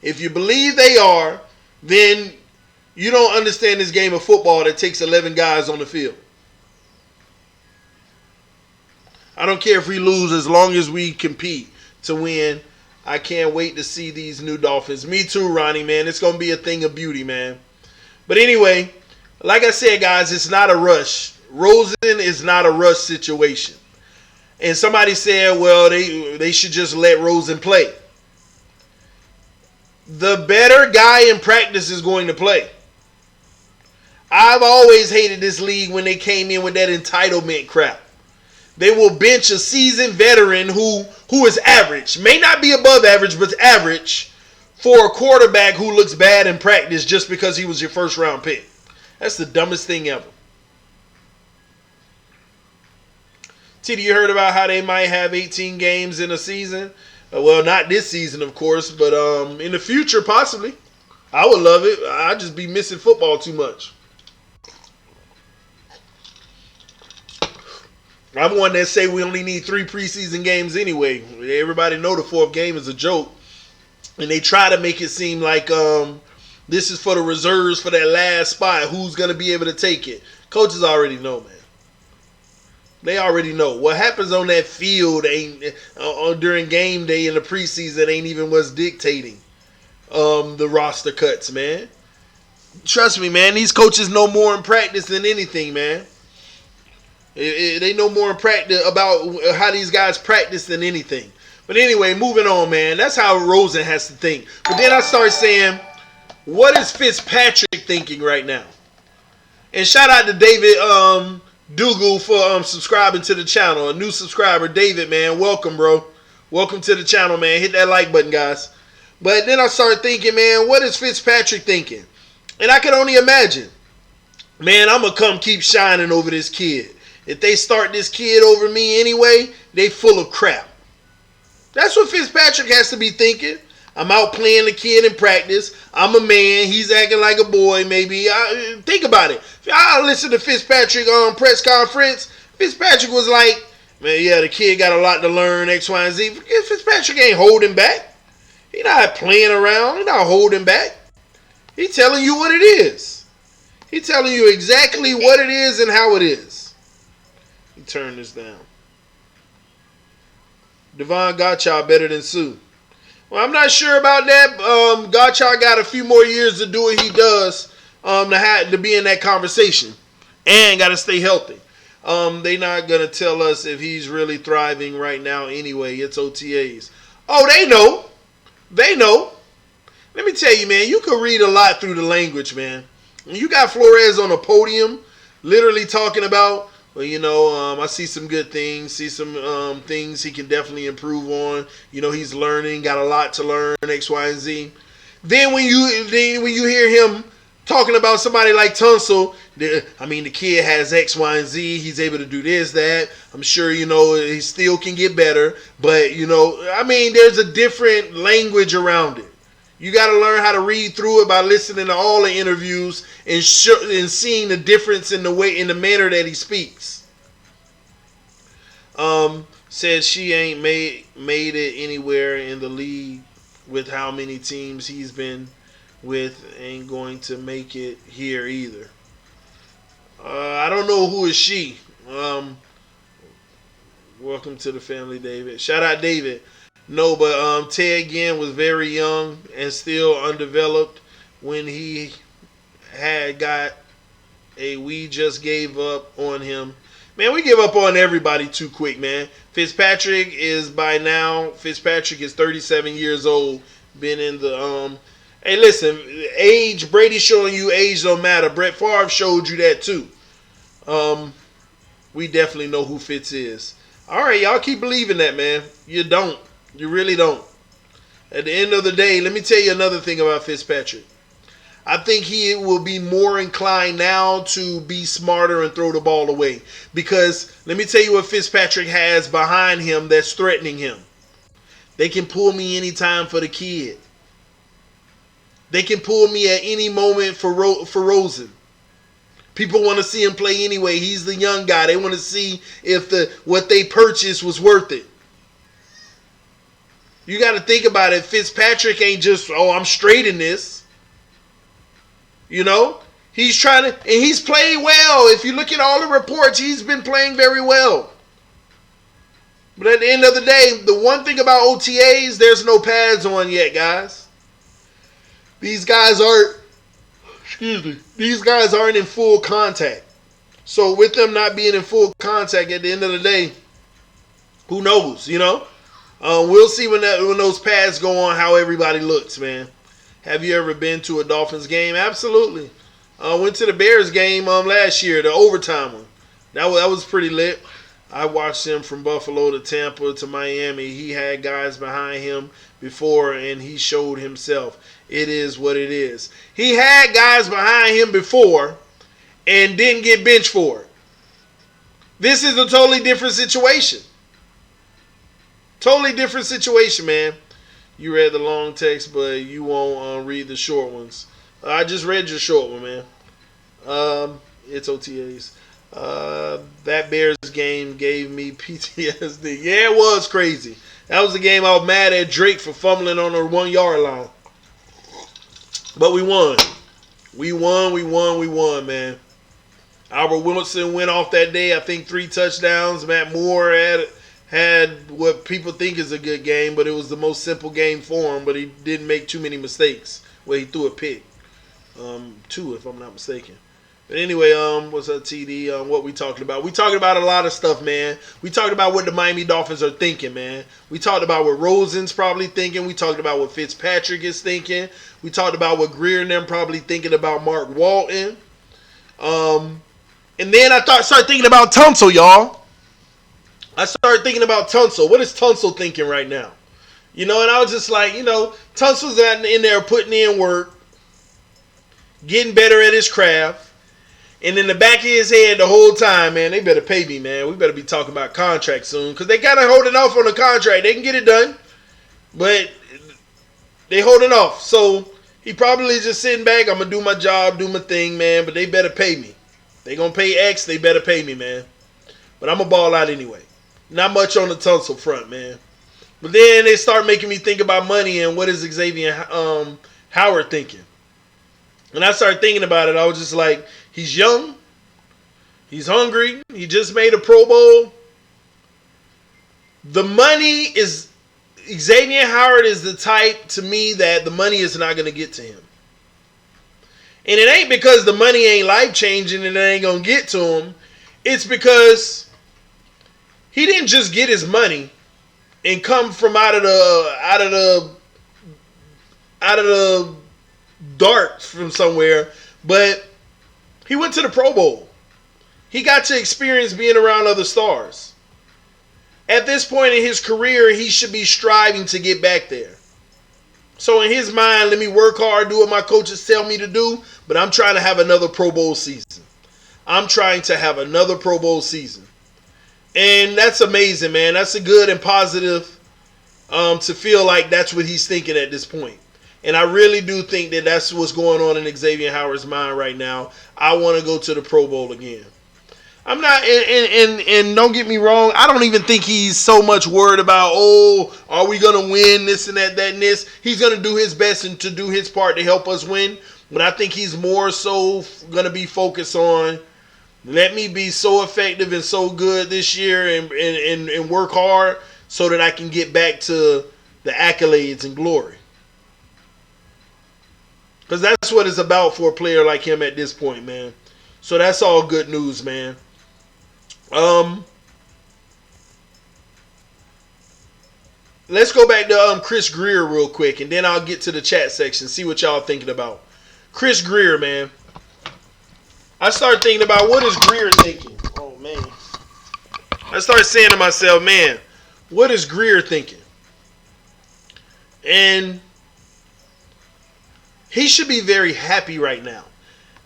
If you believe they are, then you don't understand this game of football that takes 11 guys on the field. I don't care if we lose as long as we compete to win. I can't wait to see these new Dolphins. Me too, Ronnie, man. It's going to be a thing of beauty, man. But anyway, like I said, guys, it's not a rush. Rosen is not a rush situation. And somebody said, well, they should just let Rosen play. The better guy in practice is going to play. I've always hated this league when they came in with that entitlement crap. They will bench a seasoned veteran who is average. May not be above average, but average for a quarterback who looks bad in practice just because he was your first round pick. That's the dumbest thing ever. Titi, you heard about how they might have 18 games in a season? Well, not this season, of course, but in the future, possibly. I would love it. I'd just be missing football too much. I'm one that say we only need 3 preseason games anyway. Everybody know the 4th game is a joke. And they try to make it seem like This is for the reserves for that last spot. Who's going to be able to take it? Coaches already know, man. They already know. What happens on that field ain't during game day in the preseason ain't even what's dictating the roster cuts, man. Trust me, man. These coaches know more in practice than anything, man. They know more in practice about how these guys practice than anything. But anyway, moving on, man. That's how Rosen has to think. But then I start saying, what is Fitzpatrick thinking right now? And shout out to David Dougal for subscribing to the channel. A new subscriber, David, man. Welcome, bro. Welcome to the channel, man. Hit that like button, guys. But then I started thinking, man, what is Fitzpatrick thinking? And I can only imagine. Man, I'm going to come keep shining over this kid. If they start this kid over me anyway, they full of crap. That's what Fitzpatrick has to be thinking. I'm out playing the kid in practice. I'm a man. He's acting like a boy, maybe. Think about it. If I listen to Fitzpatrick on press conference, Fitzpatrick was like, man, yeah, the kid got a lot to learn, X, Y, and Z. Fitzpatrick ain't holding back. He not playing around. He not holding back. He telling you what it is. He telling you exactly what it is and how it is. Let me turn this down. Devon Gottschall better than Sue. Well, I'm not sure about that. Gottschall got a few more years to do what he does to be in that conversation. And got to stay healthy. They not going to tell us if he's really thriving right now anyway. It's OTAs. Oh, they know. They know. Let me tell you, man, you can read a lot through the language, man. When you got Flores on a podium literally talking about, well, you know, I see some good things, see some things he can definitely improve on. You know, he's learning, got a lot to learn, X, Y, and Z. Then when you hear him talking about somebody like Tunsil, the kid has X, Y, and Z. He's able to do this, that. I'm sure, you know, he still can get better. But, you know, there's a different language around it. You got to learn how to read through it by listening to all the interviews and seeing the difference in the manner that he speaks. Said she ain't made it anywhere in the league with how many teams he's been with. Ain't going to make it here either. I don't know who is she. Welcome to the family, David. Shout out, David. No, but Ted Ginn was very young and still undeveloped when he had got we just gave up on him. Man, we give up on everybody too quick, man. Fitzpatrick is 37 years old. Been in the hey, listen, age, Brady showing you age don't matter. Brett Favre showed you that too. We definitely know who Fitz is. All right, y'all keep believing that, man. You don't. You really don't. At the end of the day, let me tell you another thing about Fitzpatrick. I think he will be more inclined now to be smarter and throw the ball away. Because let me tell you what Fitzpatrick has behind him that's threatening him. They can pull me anytime for the kid. They can pull me at any moment for Rosen. People want to see him play anyway. He's the young guy. They want to see if what they purchased was worth it. You got to think about it. Fitzpatrick ain't just, I'm straight in this. You know? He's trying to, and he's playing well. If you look at all the reports, he's been playing very well. But at the end of the day, the one thing about OTAs, there's no pads on yet, guys. These guys aren't in full contact. So with them not being in full contact at the end of the day, who knows, you know? We'll see when those pads go on how everybody looks, man. Have you ever been to a Dolphins game? Absolutely. Went to the Bears game last year, the overtime one. That was pretty lit. I watched him from Buffalo to Tampa to Miami. He had guys behind him before, and he showed himself. It is what it is. He had guys behind him before and didn't get benched for it. This is a totally different situation. Totally different situation, man. You read the long text, but you won't read the short ones. I just read your short one, man. It's OTAs. That Bears game gave me PTSD. Yeah, it was crazy. That was the game I was mad at Drake for fumbling on the 1 yard line. But we won. We won, man. Albert Wilson went off that day. I think 3 touchdowns. Matt Moore had what people think is a good game, but it was the most simple game for him. But he didn't make too many mistakes. Well, he threw a pick, 2 if I'm not mistaken. But anyway, what's up, TD? What we talking about? We talking about a lot of stuff, man. We talked about what the Miami Dolphins are thinking, man. We talked about what Rosen's probably thinking. We talked about what Fitzpatrick is thinking. We talked about what Greer and them probably thinking about Mark Walton. And then I started thinking about Tunsil, y'all. I started thinking about Tunsil. What is Tunsil thinking right now? And I was just like, Tunsil's in there putting in work, getting better at his craft. And in the back of his head the whole time, man, they better pay me, man. We better be talking about contracts soon. Because they kind of holding off on the contract. They can get it done. But they holding off. So he probably just sitting back. I'm going to do my job, do my thing, man. But they better pay me. They going to pay X. They better pay me, man. But I'm going to ball out anyway. Not much on the Tunsil front, man. But then they start making me think about money and what is Xavier Howard thinking. And I started thinking about it. I was just like, he's young. He's hungry. He just made a Pro Bowl. The money is... Xavier Howard is the type, to me, that the money is not going to get to him. And it ain't because the money ain't life-changing and it ain't going to get to him. It's because he didn't just get his money and come from out of the dark from somewhere, but he went to the Pro Bowl. He got to experience being around other stars. At this point in his career, he should be striving to get back there. So in his mind, let me work hard, do what my coaches tell me to do, but I'm trying to have another Pro Bowl season. I'm trying to have another Pro Bowl season. And that's amazing, man. That's a good and positive to feel like that's what he's thinking at this point. And I really do think that that's what's going on in Xavier Howard's mind right now. I want to go to the Pro Bowl again. I'm not, and don't get me wrong, I don't even think he's so much worried about, are we going to win this and that and this. He's going to do his best and to do his part to help us win. But I think he's more so going to be focused on, let me be so effective and so good this year and work hard so that I can get back to the accolades and glory. Because that's what it's about for a player like him at this point, man. So that's all good news, man. Let's go back to Chris Greer real quick, and then I'll get to the chat section, see what y'all thinking about. Chris Greer, man. I started thinking about what is Greer thinking. Oh, man. I started saying to myself, man, what is Greer thinking? And he should be very happy right now.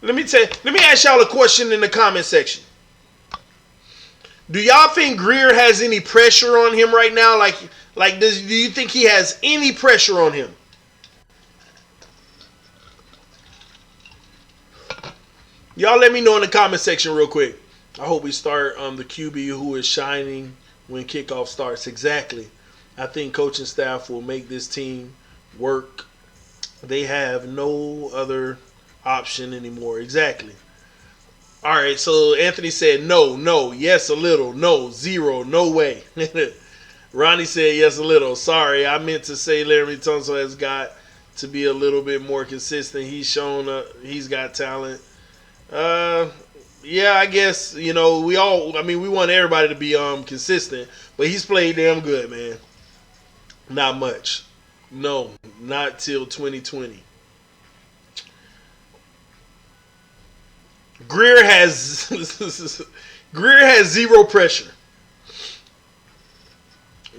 Let me ask y'all a question in the comment section. Do y'all think Greer has any pressure on him right now? Do you think he has any pressure on him? Y'all let me know in the comment section real quick. I hope we start the QB who is shining when kickoff starts. Exactly. I think coaching staff will make this team work. They have no other option anymore. Exactly. All right, so Anthony said no, yes a little, no, zero, no way. Ronnie said yes a little. Sorry, I meant to say Larry Tunsil has got to be a little bit more consistent. He's shown he's got talent. Yeah, I guess, we want everybody to be consistent, but he's played damn good, man. Not much. No, not till 2020. Greer has zero pressure.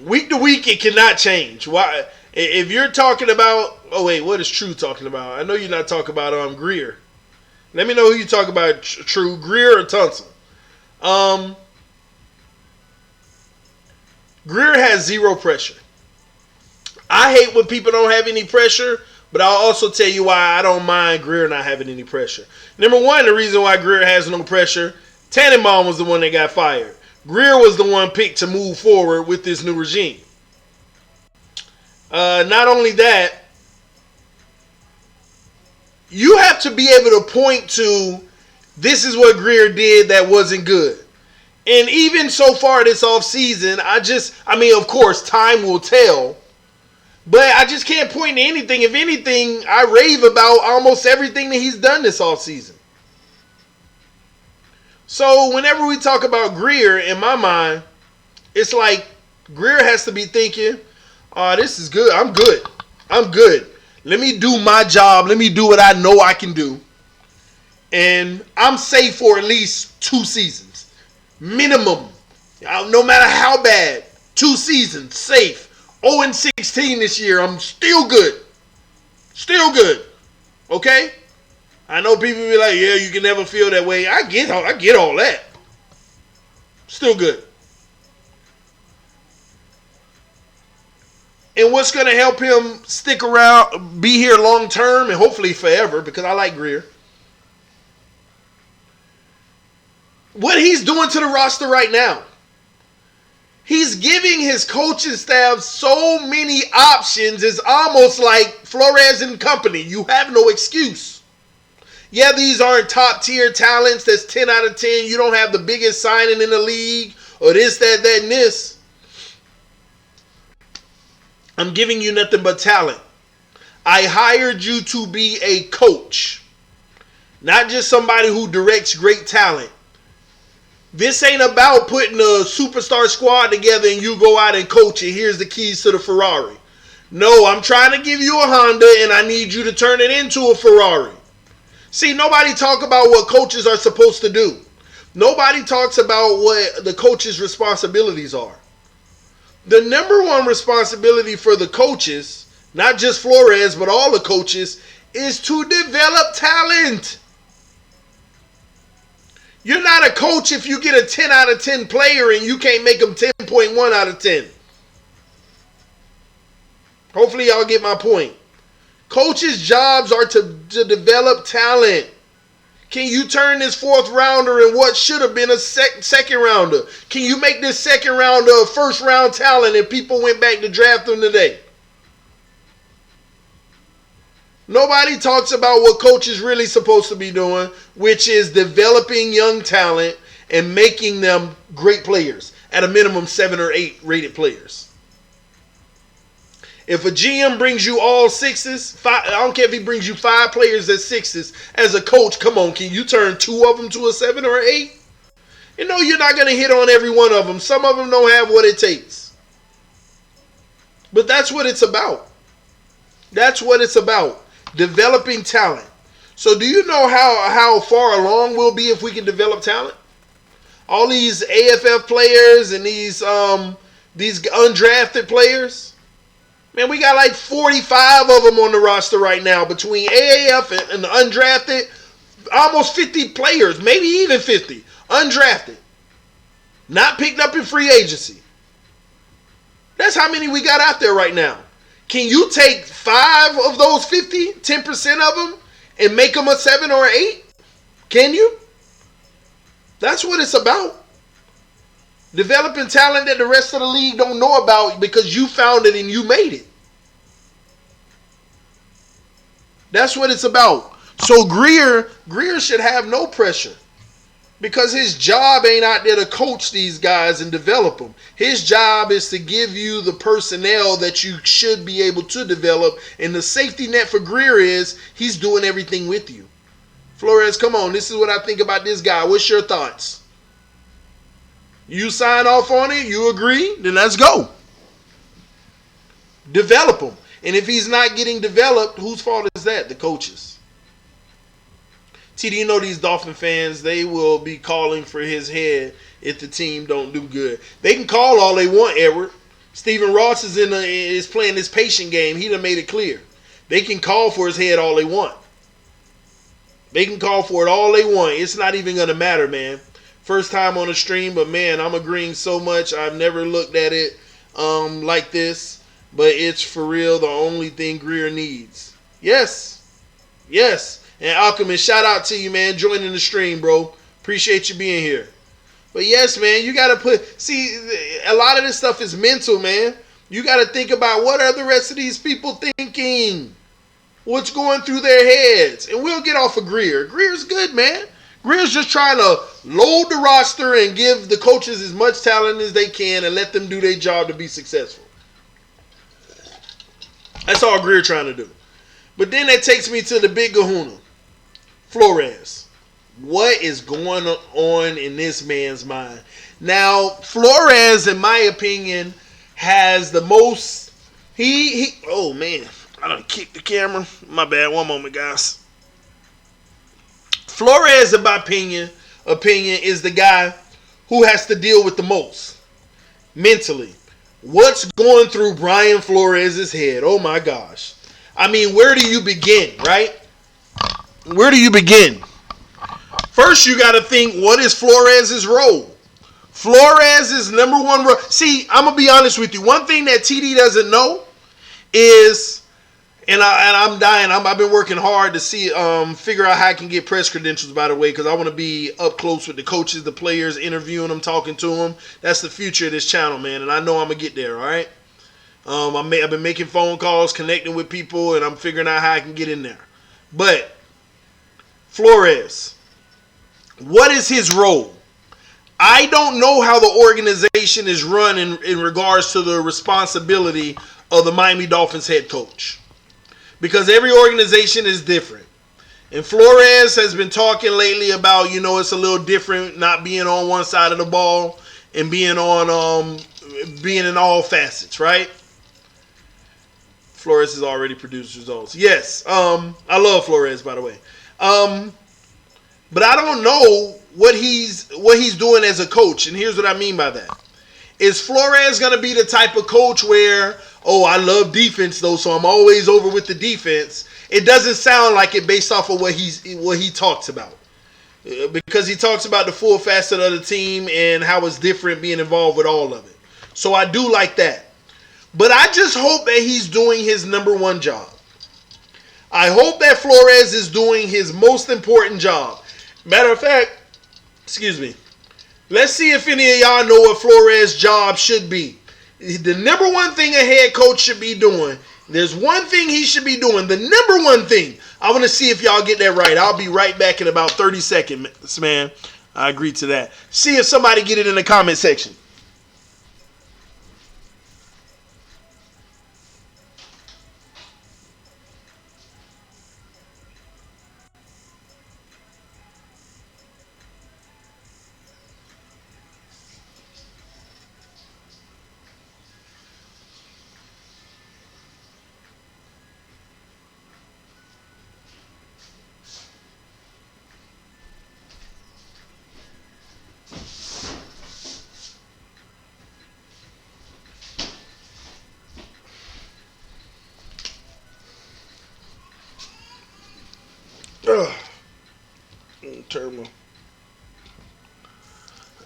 Week to week, it cannot change. Why? If you're talking about, what is True talking about? I know you're not talking about Greer. Let me know who you talk about, True, Greer or Tunsil. Greer has zero pressure. I hate when people don't have any pressure, but I'll also tell you why I don't mind Greer not having any pressure. Number one, the reason why Greer has no pressure, Tannenbaum was the one that got fired. Greer was the one picked to move forward with this new regime. Not only that, you have to be able to point to this is what Greer did that wasn't good. And even so far this offseason, I mean, of course, time will tell. But I just can't point to anything. If anything, I rave about almost everything that he's done this offseason. So whenever we talk about Greer, in my mind, it's like Greer has to be thinking, oh, this is good. I'm good. I'm good. Let me do my job. Let me do what I know I can do. And I'm safe for at least 2 seasons. Minimum. No matter how bad. 2 seasons. Safe. 0-16 this year. I'm still good. Still good. Okay? I know people be like, yeah, you can never feel that way. I get all that. Still good. And what's going to help him stick around, be here long term, and hopefully forever, because I like Greer. What he's doing to the roster right now. He's giving his coaching staff so many options. It's almost like Flores and company. You have no excuse. Yeah, these aren't top tier talents. That's 10 out of 10. You don't have the biggest signing in the league or this, that, and this. I'm giving you nothing but talent. I hired you to be a coach, not just somebody who directs great talent. This ain't about putting a superstar squad together and you go out and coach it. Here's the keys to the Ferrari. No, I'm trying to give you a Honda and I need you to turn it into a Ferrari. See, nobody talk about what coaches are supposed to do. Nobody talks about what the coach's responsibilities are. The number one responsibility for the coaches, not just Flores, but all the coaches, is to develop talent. You're not a coach if you get a 10 out of 10 player and you can't make them 10.1 out of 10. Hopefully y'all get my point. Coaches' jobs are to develop talent. Can you turn this 4th rounder in what should have been a second rounder? Can you make this second rounder a first round talent and people went back to draft them today? Nobody talks about what coach is really supposed to be doing, which is developing young talent and making them great players, at a minimum 7 or 8 rated players. If a GM brings you all 6s, I don't care if he brings you 5 players at 6s, as a coach, come on, can you turn 2 of them to a 7 or 8? You know you're not going to hit on every one of them. Some of them don't have what it takes. But that's what it's about. That's what it's about. Developing talent. So do you know how far along we'll be if we can develop talent? All these AFF players and these undrafted players. Man, we got like 45 of them on the roster right now between AAF and the undrafted. Almost 50 players, maybe even 50. Undrafted. Not picked up in free agency. That's how many we got out there right now. Can you take 5 of those 50, 10% of them, and make them a 7 or 8? Can you? That's what it's about. Developing talent that the rest of the league don't know about because you found it and you made it. That's what it's about. So Greer should have no pressure because his job ain't out there to coach these guys and develop them. His job is to give you the personnel that you should be able to develop. And the safety net for Greer is he's doing everything with you. Flores, come on. This is what I think about this guy. What's your thoughts? You sign off on it? You agree? Then let's go. Develop him. And if he's not getting developed, whose fault is that? The coaches. TD, you know these Dolphin fans, they will be calling for his head if the team don't do good. They can call all they want, Edward. Stephen Ross is playing this patient game. He done made it clear. They can call for his head all they want. They can call for it all they want. It's not even going to matter, man. First time on the stream, but man, I'm agreeing so much. I've never looked at it like this. But it's for real the only thing Greer needs. Yes. Yes. And Alchemist, shout out to you, man. Joining the stream, bro. Appreciate you being here. But yes, man, you got to see, a lot of this stuff is mental, man. You got to think about what are the rest of these people thinking? what's going through their heads. And we'll get off of Greer. Greer's good, man. Greer's just trying to load the roster and give the coaches as much talent as they can and let them do their job to be successful. That's all Greer trying to do. But then that takes me to the big kahuna, Flores. What is going on in this man's mind? Now, Flores, in my opinion, has the most. Oh man, I done kicked the camera. My bad. One moment, guys. Flores, in my opinion, is the guy who has to deal with the most mentally. What's going through Brian Flores' head? Oh my gosh. I mean, where do you begin, right? Where do you begin? First, you got to think, what is Flores' role? Flores' number one role. See, I'm going to be honest with you. One thing that TD doesn't know is, and I'm dying. I've been working hard to see, figure out how I can get press credentials, by the way, because I want to be up close with the coaches, the players, interviewing them, talking to them. That's the future of this channel, man, and I know I'm going to get there, all right? I've been making phone calls, connecting with people, and I'm figuring out how I can get in there. But Flores, what is his role? I don't know how the organization is run in regards to the responsibility of the Miami Dolphins head coach, because every organization is different. And Flores has been talking lately about, it's a little different not being on one side of the ball and being in all facets, right? Flores has already produced results. Yes, I love Flores, by the way. But I don't know what he's doing as a coach, and here's what I mean by that. Is Flores going to be the type of coach where, I love defense though, so I'm always over with the defense? It doesn't sound like it based off of what he talks about, because he talks about the full facet of the team and how it's different being involved with all of it. So I do like that. But I just hope that he's doing his number one job. I hope that Flores is doing his most important job. Matter of fact, let's see if any of y'all know what Flores' job should be. The number one thing a head coach should be doing. There's one thing he should be doing. The number one thing. I want to see if y'all get that right. I'll be right back in about 30 seconds, man. I agree to that. See if somebody get it in the comment section.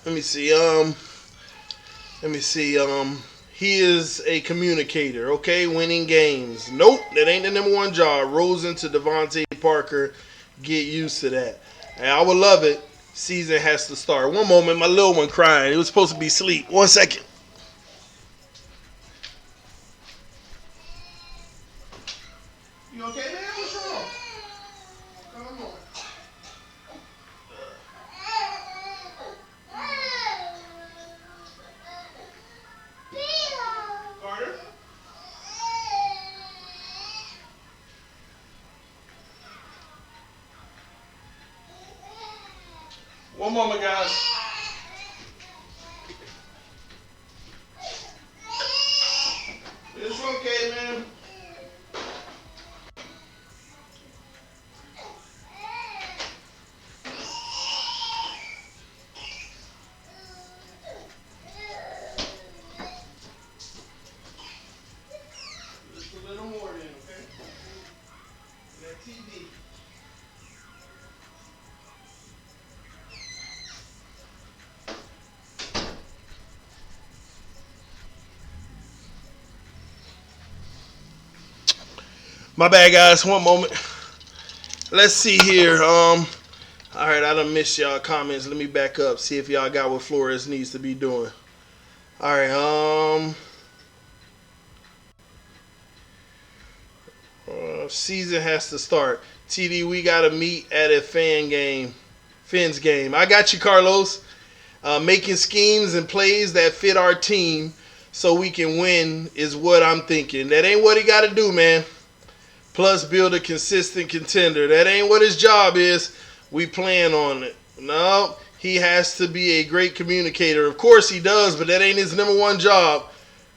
Let me see. He is a communicator, okay? Winning games. Nope, that ain't the number one job. Rosen to Devontae Parker. Get used to that. And I would love it. Season has to start. One moment, my little one crying. It was supposed to be sleep. 1 second. You okay, man? What's wrong? Come on. Carter? One moment, guys. It's okay, man. Just a little more then, okay? That TV. My bad, guys. One moment. Let's see here. All right, I done missed y'all comments. Let me back up. See if y'all got what Flores needs to be doing. All right. Season has to start. TD, we got to meet at a Fins game. I got you, Carlos. Making schemes and plays that fit our team so we can win is what I'm thinking. That ain't what he got to do, man. Plus, build a consistent contender. That ain't what his job is. We plan on it. No, he has to be a great communicator. Of course he does, but that ain't his number one job.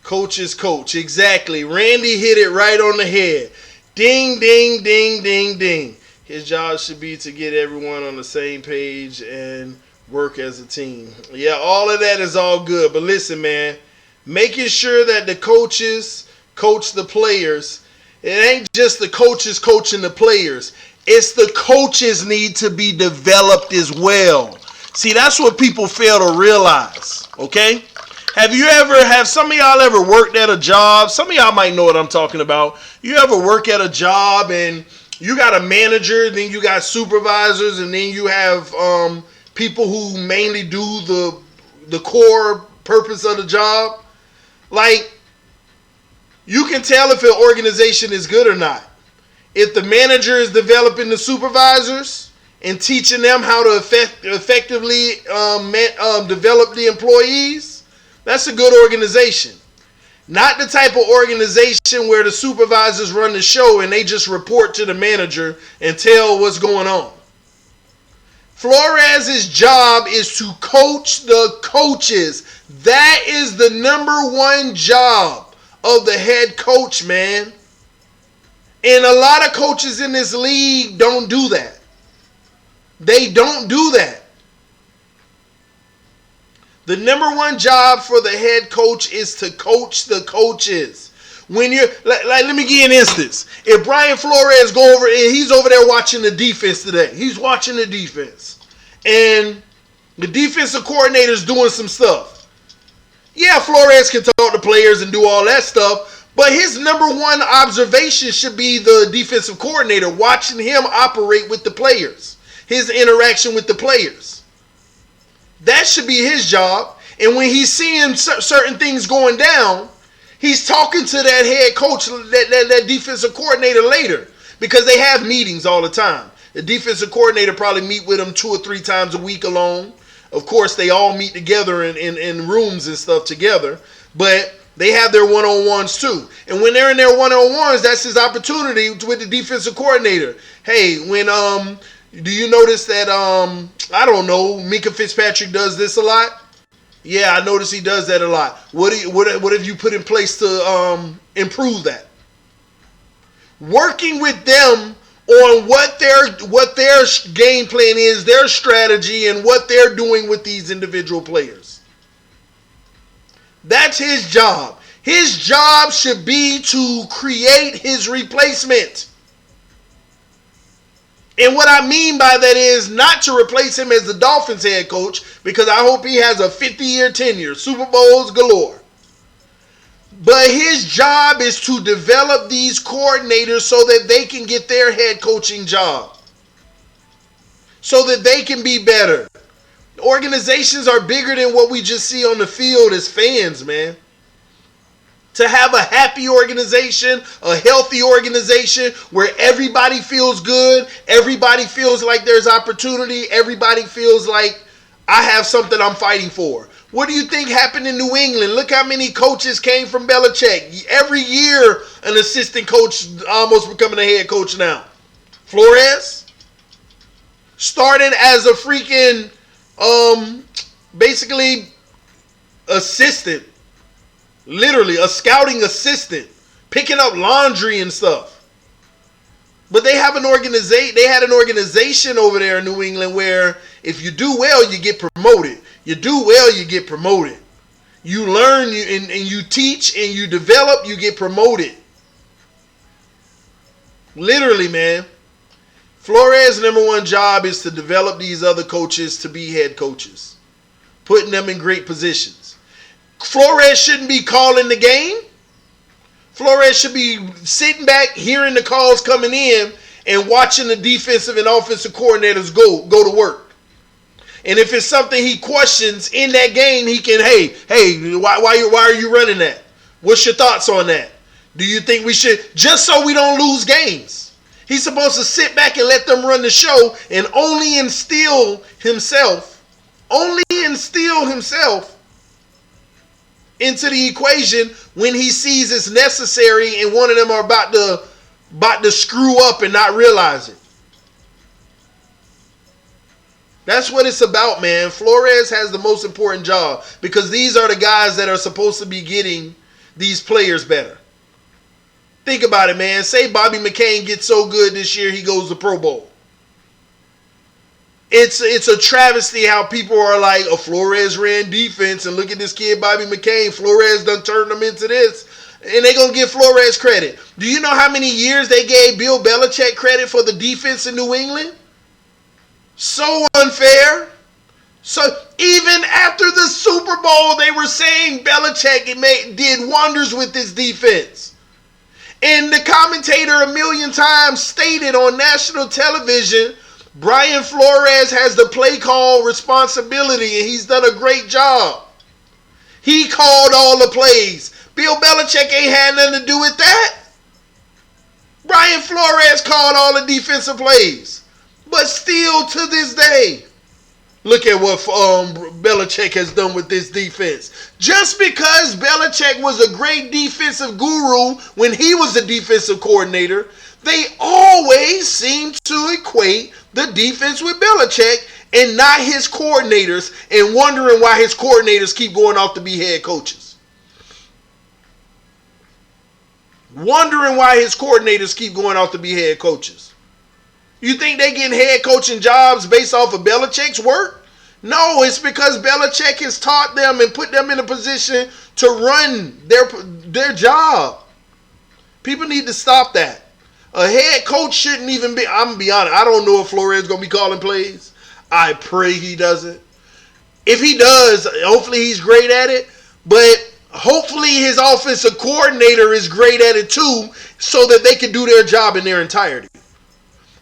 Coach is coach. Exactly. Randy hit it right on the head. Ding, ding, ding, ding, ding. His job should be to get everyone on the same page and work as a team. Yeah, all of that is all good. But listen, man, making sure that the coaches coach the players. It ain't just the coaches coaching the players. It's the coaches need to be developed as well. See, that's what people fail to realize, okay? Have some of y'all ever worked at a job? Some of y'all might know what I'm talking about. You ever work at a job and you got a manager, then you got supervisors, and then you have people who mainly do the core purpose of the job? Like, you can tell if an organization is good or not. If the manager is developing the supervisors and teaching them how to effectively develop the employees, that's a good organization. Not the type of organization where the supervisors run the show and they just report to the manager and tell what's going on. Flores' job is to coach the coaches. That is the number one job of the head coach, man. And a lot of coaches in this league don't do that. They don't do that. The number one job for the head coach is to coach the coaches. When you're let me give you an instance. If Brian Flores go over and he's over there watching the defense today. He's watching the defense. And the defensive coordinator's doing some stuff. Yeah, Flores can talk to players and do all that stuff, but his number one observation should be the defensive coordinator, watching him operate with the players, his interaction with the players. That should be his job. And when he's seeing certain things going down, he's talking to that head coach, that defensive coordinator later, because they have meetings all the time. The defensive coordinator probably meet with them 2 or 3 times a week alone. Of course, they all meet together in rooms and stuff together, but they have their one-on-ones too. And when they're in their one-on-ones, that's his opportunity with the defensive coordinator. Hey, do you notice that, I don't know, Minka Fitzpatrick does this a lot? Yeah, I notice he does that a lot. What have you put in place to improve that? Working with them on what their game plan is, their strategy, and what they're doing with these individual players. That's his job. His job should be to create his replacement. And what I mean by that is not to replace him as the Dolphins head coach, because I hope he has a 50-year tenure, Super Bowls galore. But his job is to develop these coordinators so that they can get their head coaching job, so that they can be better. Organizations are bigger than what we just see on the field as fans, man. To have a happy organization, a healthy organization where everybody feels good, everybody feels like there's opportunity, everybody feels like I have something I'm fighting for. What do you think happened in New England? Look how many coaches came from Belichick. Every year, an assistant coach almost becoming a head coach now. Flores started as a freaking, basically, assistant. Literally, a scouting assistant, picking up laundry and stuff. But they have they had an organization over there in New England where if you do well, you get promoted. You do well, you get promoted. You learn and you teach and you develop, you get promoted. Literally, man. Flores' number one job is to develop these other coaches to be head coaches, putting them in great positions. Flores shouldn't be calling the game. Flores should be sitting back, hearing the calls coming in, and watching the defensive and offensive coordinators go to work. And if it's something he questions in that game, he can, hey, why are you running that? What's your thoughts on that? Do you think we should, just so we don't lose games? He's supposed to sit back and let them run the show and only instill himself into the equation when he sees it's necessary and one of them are about to screw up and not realize it. That's what it's about, man. Flores has the most important job because these are the guys that are supposed to be getting these players better. Think about it, man. Say Bobby McCain gets so good this year he goes to Pro Bowl. It's a travesty how people are like, oh, Flores ran defense and look at this kid Bobby McCain. Flores done turned him into this. And they going to give Flores credit. Do you know how many years they gave Bill Belichick credit for the defense in New England? So unfair. So even after the Super Bowl, they were saying Belichick did wonders with this defense. And the commentator a million times stated on national television, Brian Flores has the play call responsibility and he's done a great job. He called all the plays. Bill Belichick ain't had nothing to do with that. Brian Flores called all the defensive plays. But still to this day, look at what Belichick has done with this defense. Just because Belichick was a great defensive guru when he was the defensive coordinator, they always seem to equate the defense with Belichick and not his coordinators and wondering why his coordinators keep going off to be head coaches. Wondering why his coordinators keep going off to be head coaches. You think they getting head coaching jobs based off of Belichick's work? No, it's because Belichick has taught them and put them in a position to run their job. People need to stop that. A head coach shouldn't even be, I'm going to be honest, I don't know if Flores is going to be calling plays. I pray he doesn't. If he does, hopefully he's great at it. But hopefully his offensive coordinator is great at it too so that they can do their job in their entirety.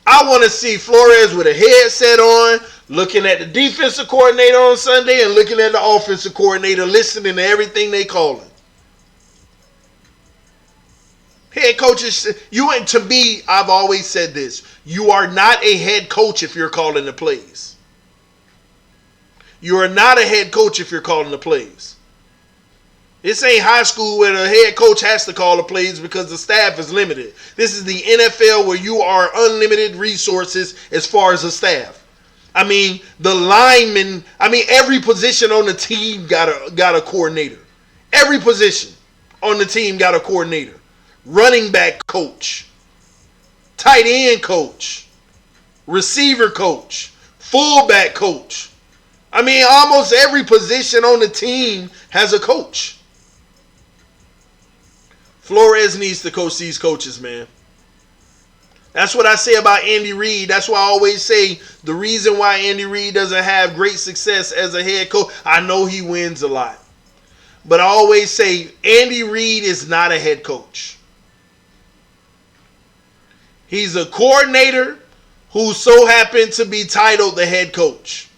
I want to see Flores with a headset on, looking at the defensive coordinator on Sunday and looking at the offensive coordinator, listening to everything they calling. Head coaches, to me, I've always said this. You are not a head coach if you're calling the plays. You are not a head coach if you're calling the plays. This ain't high school where the head coach has to call the plays because the staff is limited. This is the NFL where you are unlimited resources as far as the staff. I mean, the linemen, every position on the team got a coordinator. Every position on the team got a coordinator. Running back coach, tight end coach, receiver coach, fullback coach. Almost every position on the team has a coach. Flores needs to coach these coaches, man. That's what I say about Andy Reid. That's why I always say the reason why Andy Reid doesn't have great success as a head coach. I know he wins a lot. But I always say Andy Reid is not a head coach. He's a coordinator who so happened to be titled the head coach.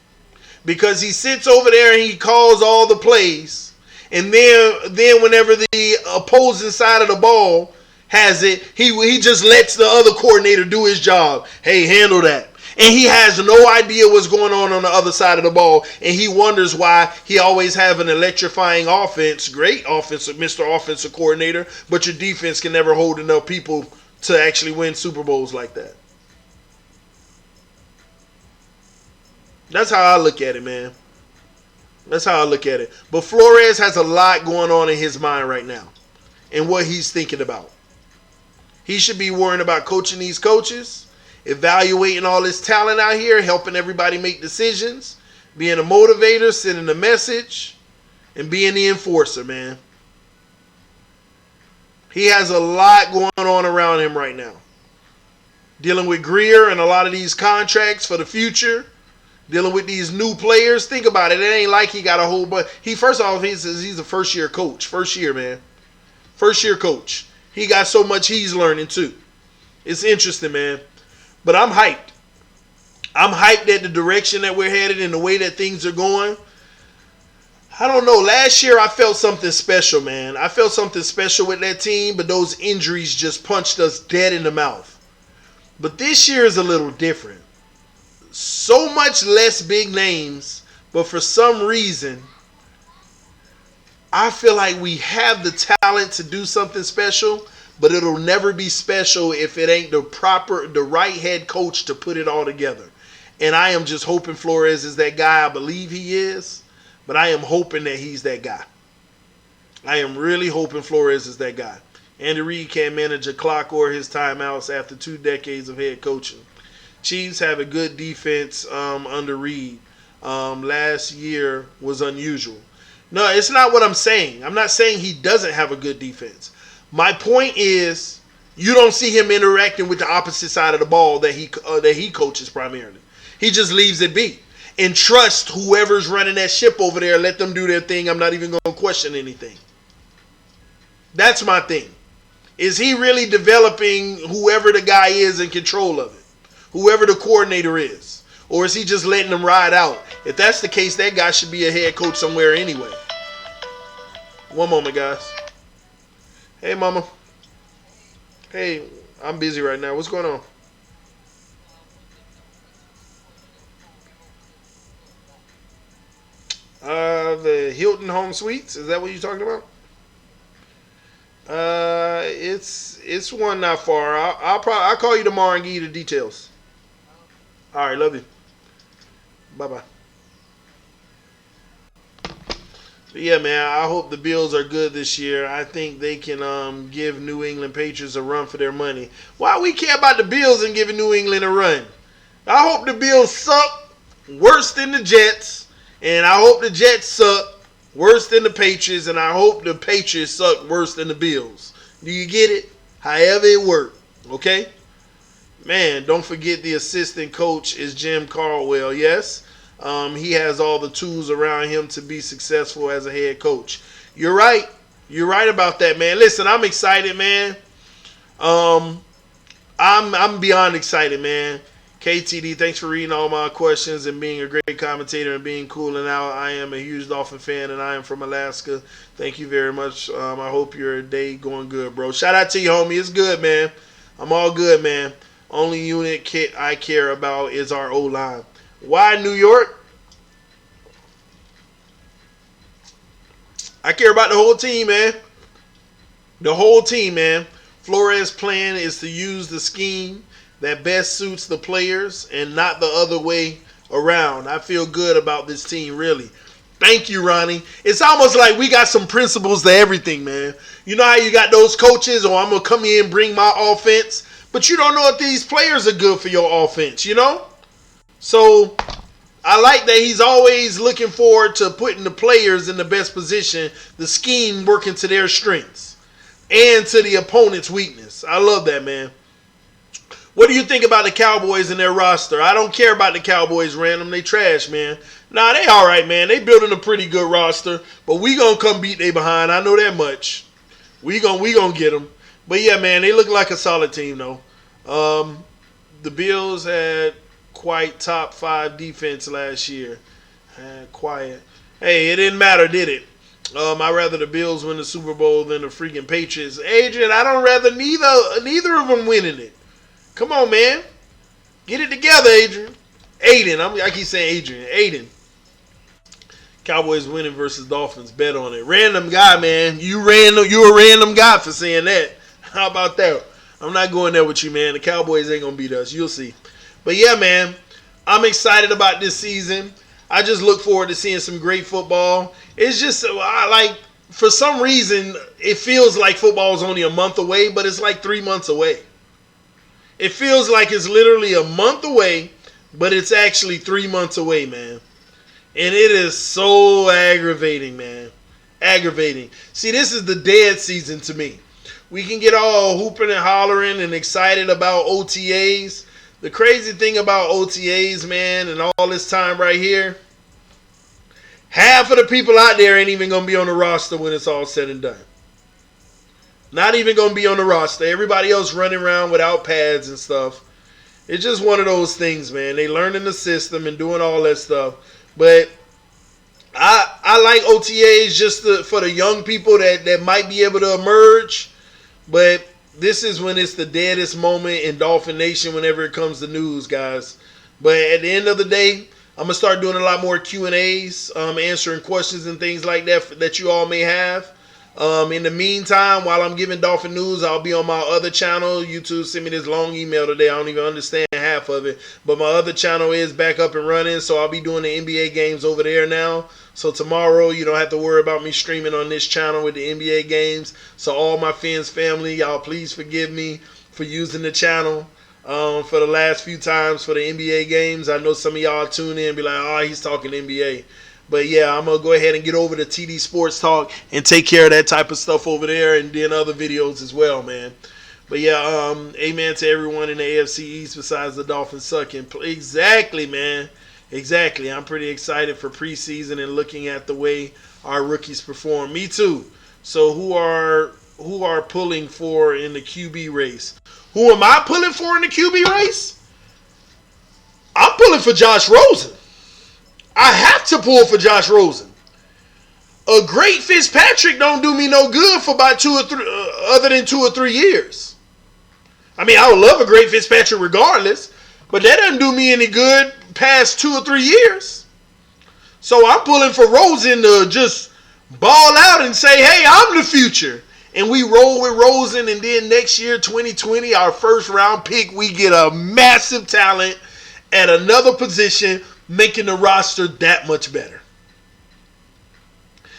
Because he sits over there and he calls all the plays. And then whenever the opposing side of the ball has it, he just lets the other coordinator do his job. Hey, handle that. And he has no idea what's going on the other side of the ball. And he wonders why he always have an electrifying offense. Great offensive, Mr. Offensive Coordinator. But your defense can never hold enough people to actually win Super Bowls like that. That's how I look at it, man. That's how I look at it. But Flores has a lot going on in his mind right now and what he's thinking about. He should be worrying about coaching these coaches, evaluating all this talent out here, helping everybody make decisions, being a motivator, sending a message, and being the enforcer, man. He has a lot going on around him right now. Dealing with Greer and a lot of these contracts for the future. Dealing with these new players. Think about it. It ain't like he got a whole bunch. First off, he's a first-year coach. First year, man. First-year coach. He got so much he's learning, too. It's interesting, man. But I'm hyped. I'm hyped at the direction that we're headed and the way that things are going. I don't know. Last year I felt something special, man. I felt something special with that team, but those injuries just punched us dead in the mouth. But this year is a little different. So much less big names, but for some reason, I feel like we have the talent to do something special, but it'll never be special if it ain't the right head coach to put it all together. And I am just hoping Flores is that guy. I believe he is, but I am hoping that he's that guy. I am really hoping Flores is that guy. Andy Reid can't manage a clock or his timeouts after 2 decades of head coaching. Chiefs have a good defense under Reid. Last year was unusual. No, it's not what I'm saying. I'm not saying he doesn't have a good defense. My point is, you don't see him interacting with the opposite side of the ball that he coaches primarily. He just leaves it be and trust whoever's running that ship over there. Let them do their thing. I'm not even going to question anything. That's my thing. Is he really developing whoever the guy is in control of it? Whoever the coordinator is? Or is he just letting them ride out? If that's the case, that guy should be a head coach somewhere anyway. One moment, guys. Hey, mama. Hey, I'm busy right now. What's going on? The Hilton Home Suites. Is that what you're talking about? It's one not far. I'll call you tomorrow and give you the details. All right, love you. Bye bye. But yeah, man, I hope the Bills are good this year. I think they can give New England Patriots a run for their money. Why we care about the Bills and giving New England a run? I hope the Bills suck worse than the Jets, and I hope the Jets suck worse than the Patriots, and I hope the Patriots suck worse than the Bills. Do you get it? However it worked, okay? Man, don't forget the assistant coach is Jim Caldwell, yes? He has all the tools around him to be successful as a head coach. You're right. You're right about that, man. Listen, I'm excited, man. I'm beyond excited, man. KTD, thanks for reading all my questions and being a great commentator and being cool and out. I am a huge Dolphin fan and I am from Alaska. Thank you very much. I hope your day going good, bro. Shout out to you, homie. It's good, man. I'm all good, man. Only unit I care about is our O-line. Why New York? I care about the whole team, man. The whole team, man. Flores' plan is to use the scheme that best suits the players and not the other way around. I feel good about this team, really. Thank you, Ronnie. It's almost like we got some principles to everything, man. You know how you got those coaches, or I'm going to come in and bring my offense, but you don't know if these players are good for your offense, you know? So I like that he's always looking forward to putting the players in the best position, the scheme working to their strengths and to the opponent's weakness. I love that, man. What do you think about the Cowboys and their roster? I don't care about the Cowboys random. They trash, man. Nah, they all right, man. They building a pretty good roster, but we going to come beat they behind. I know that much. We gonna get them. But, yeah, man, they look like a solid team, though. The Bills had quite top 5 defense last year. Quiet. Hey, it didn't matter, did it? I'd rather the Bills win the Super Bowl than the freaking Patriots. Adrian, I don't rather neither of them winning it. Come on, man. Get it together, Adrian. I keep saying Adrian. Aiden. Cowboys winning versus Dolphins. Bet on it. Random guy, man. You a random guy for saying that. How about that? I'm not going there with you, man. The Cowboys ain't going to beat us. You'll see. But, yeah, man. I'm excited about this season. I just look forward to seeing some great football. It's just, for some reason, it feels like football is only a month away, but it's like 3 months away. It feels like it's literally a month away, but it's actually 3 months away, man. And it is so aggravating, man. Aggravating. See, this is the dead season to me. We can get all hooping and hollering and excited about OTAs. The crazy thing about OTAs, man, and all this time right here, half of the people out there ain't even going to be on the roster when it's all said and done. Not even going to be on the roster. Everybody else running around without pads and stuff. It's just one of those things, man. They learning the system and doing all that stuff. But I like OTAs just for the young people that might be able to emerge, but this is when it's the deadest moment in Dolphin Nation whenever it comes to news, guys. But at the end of the day, I'm gonna start doing a lot more Q&As, answering questions and things like that you all may have. In the meantime, while I'm giving Dolphin news, I'll be on my other channel. YouTube sent me this long email today. I don't even understand half of it. But my other channel is back up and running, so I'll be doing the NBA games over there now. So tomorrow, you don't have to worry about me streaming on this channel with the NBA games. So all my fans, family, y'all please forgive me for using the channel for the last few times for the NBA games. I know some of y'all tune in and be like, oh, he's talking NBA. But yeah, I'm going to go ahead and get over to TD Sports Talk and take care of that type of stuff over there and then other videos as well, man. But yeah, amen to everyone in the AFC East besides the Dolphins sucking. Exactly, man. Exactly. I'm pretty excited for preseason and looking at the way our rookies perform. Me too. So who are pulling for in the QB race? Who am I pulling for in the QB race? I'm pulling for Josh Rosen. I have to pull for Josh Rosen. A great Fitzpatrick don't do me no good for about 2 or 3, other than 2 or 3 years. I mean, I would love a great Fitzpatrick regardless, but that doesn't do me any good past 2 or 3 years. So I'm pulling for Rosen to just ball out and say, hey, I'm the future. And we roll with Rosen, and then next year, 2020, our first round pick, we get a massive talent at another position, making the roster that much better.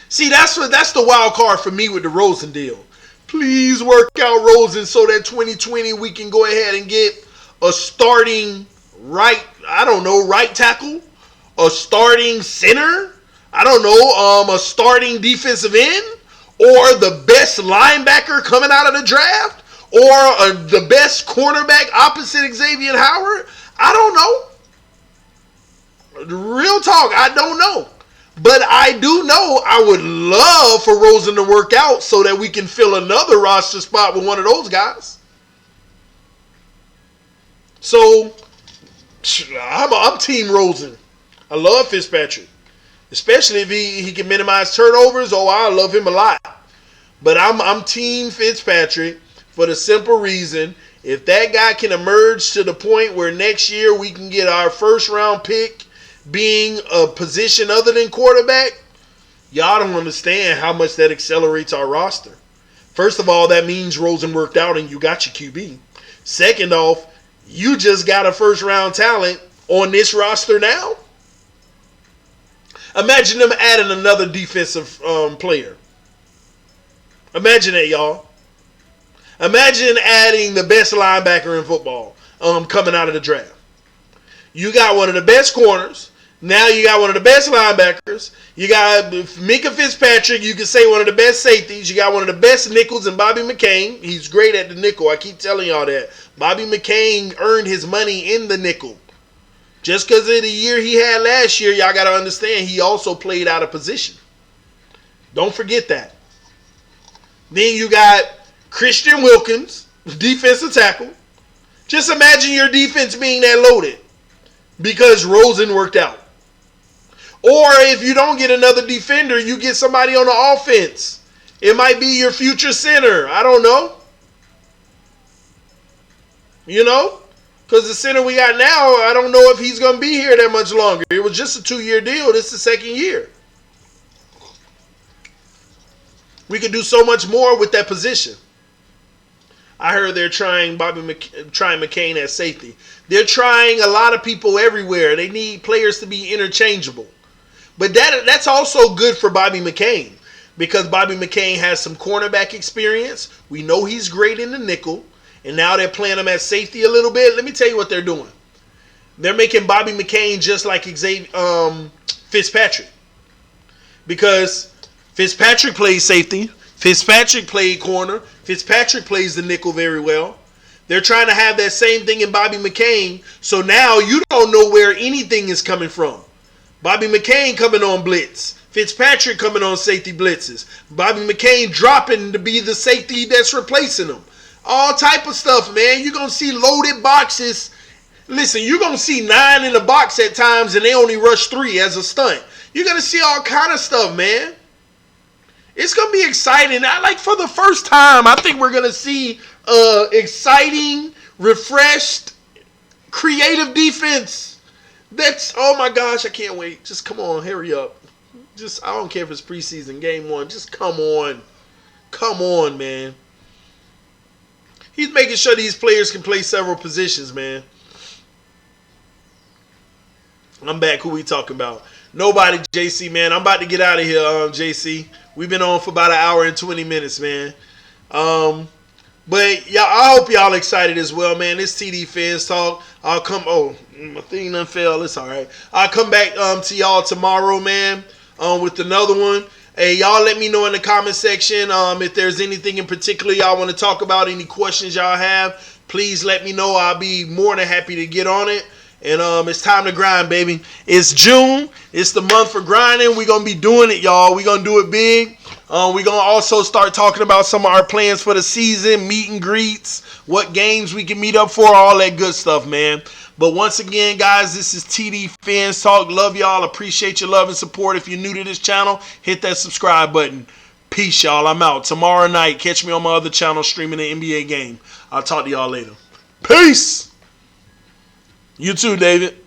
See, that's the wild card for me with the Rosen deal. Please work out Rosen so that 2020 we can go ahead and get a starting right tackle, a starting center, a starting defensive end, or the best linebacker coming out of the draft, or the best cornerback opposite Xavier Howard. I don't know. Real talk, I don't know. But I do know I would love for Rosen to work out so that we can fill another roster spot with one of those guys. So, I'm Team Rosen. I love Fitzpatrick. Especially if he can minimize turnovers. Oh, I love him a lot. But I'm Team Fitzpatrick for the simple reason, if that guy can emerge to the point where next year we can get our first round pick being a position other than quarterback, y'all don't understand how much that accelerates our roster. First of all, that means Rosen worked out and you got your QB. Second off, you just got a first round talent on this roster now. Imagine them adding another defensive player. Imagine that, y'all. Imagine adding the best linebacker in football coming out of the draft. You got one of the best corners. Now you got one of the best linebackers. You got Minka Fitzpatrick. You can say one of the best safeties. You got one of the best nickels in Bobby McCain. He's great at the nickel. I keep telling y'all that. Bobby McCain earned his money in the nickel. Just because of the year he had last year, y'all got to understand he also played out of position. Don't forget that. Then you got Christian Wilkins, defensive tackle. Just imagine your defense being that loaded because Rosen worked out. Or if you don't get another defender, you get somebody on the offense. It might be your future center. I don't know. You know? Because the center we got now, I don't know if he's going to be here that much longer. It was just a 2-year deal. This is the second year. We could do so much more with that position. I heard they're trying McCain at safety. They're trying a lot of people everywhere. They need players to be interchangeable. But that's also good for Bobby McCain because Bobby McCain has some cornerback experience. We know he's great in the nickel. And now they're playing him at safety a little bit. Let me tell you what they're doing. They're making Bobby McCain just like Fitzpatrick. Because Fitzpatrick plays safety. Fitzpatrick played corner. Fitzpatrick plays the nickel very well. They're trying to have that same thing in Bobby McCain. So now you don't know where anything is coming from. Bobby McCain coming on blitz. Fitzpatrick coming on safety blitzes. Bobby McCain dropping to be the safety that's replacing him. All type of stuff, man. You're going to see loaded boxes. Listen, you're going to see 9 in the box at times and they only rush 3 as a stunt. You're going to see all kind of stuff, man. It's going to be exciting. For the first time, I think we're going to see exciting, refreshed, creative defense. Oh my gosh, I can't wait. Just come on, hurry up. I don't care if it's preseason game 1. Just come on. Come on, man. He's making sure these players can play several positions, man. I'm back. Who we talking about? Nobody, JC, man. I'm about to get out of here, JC. We've been on for about an hour and 20 minutes, man. But yeah, I hope y'all excited as well, man. This TD Fans Talk. I'll come. Oh, my thing done fell. It's all right. I'll come back to y'all tomorrow, man, with another one. Hey, y'all let me know in the comment section if there's anything in particular y'all want to talk about, any questions y'all have. Please let me know. I'll be more than happy to get on it. And it's time to grind, baby. It's June. It's the month for grinding. We're going to be doing it, y'all. We're going to do it big. We're going to also start talking about some of our plans for the season, meet and greets, what games we can meet up for, all that good stuff, man. But once again, guys, this is TD Fans Talk. Love y'all. Appreciate your love and support. If you're new to this channel, hit that subscribe button. Peace, y'all. I'm out. Tomorrow night, catch me on my other channel streaming the NBA game. I'll talk to y'all later. Peace. You too, David.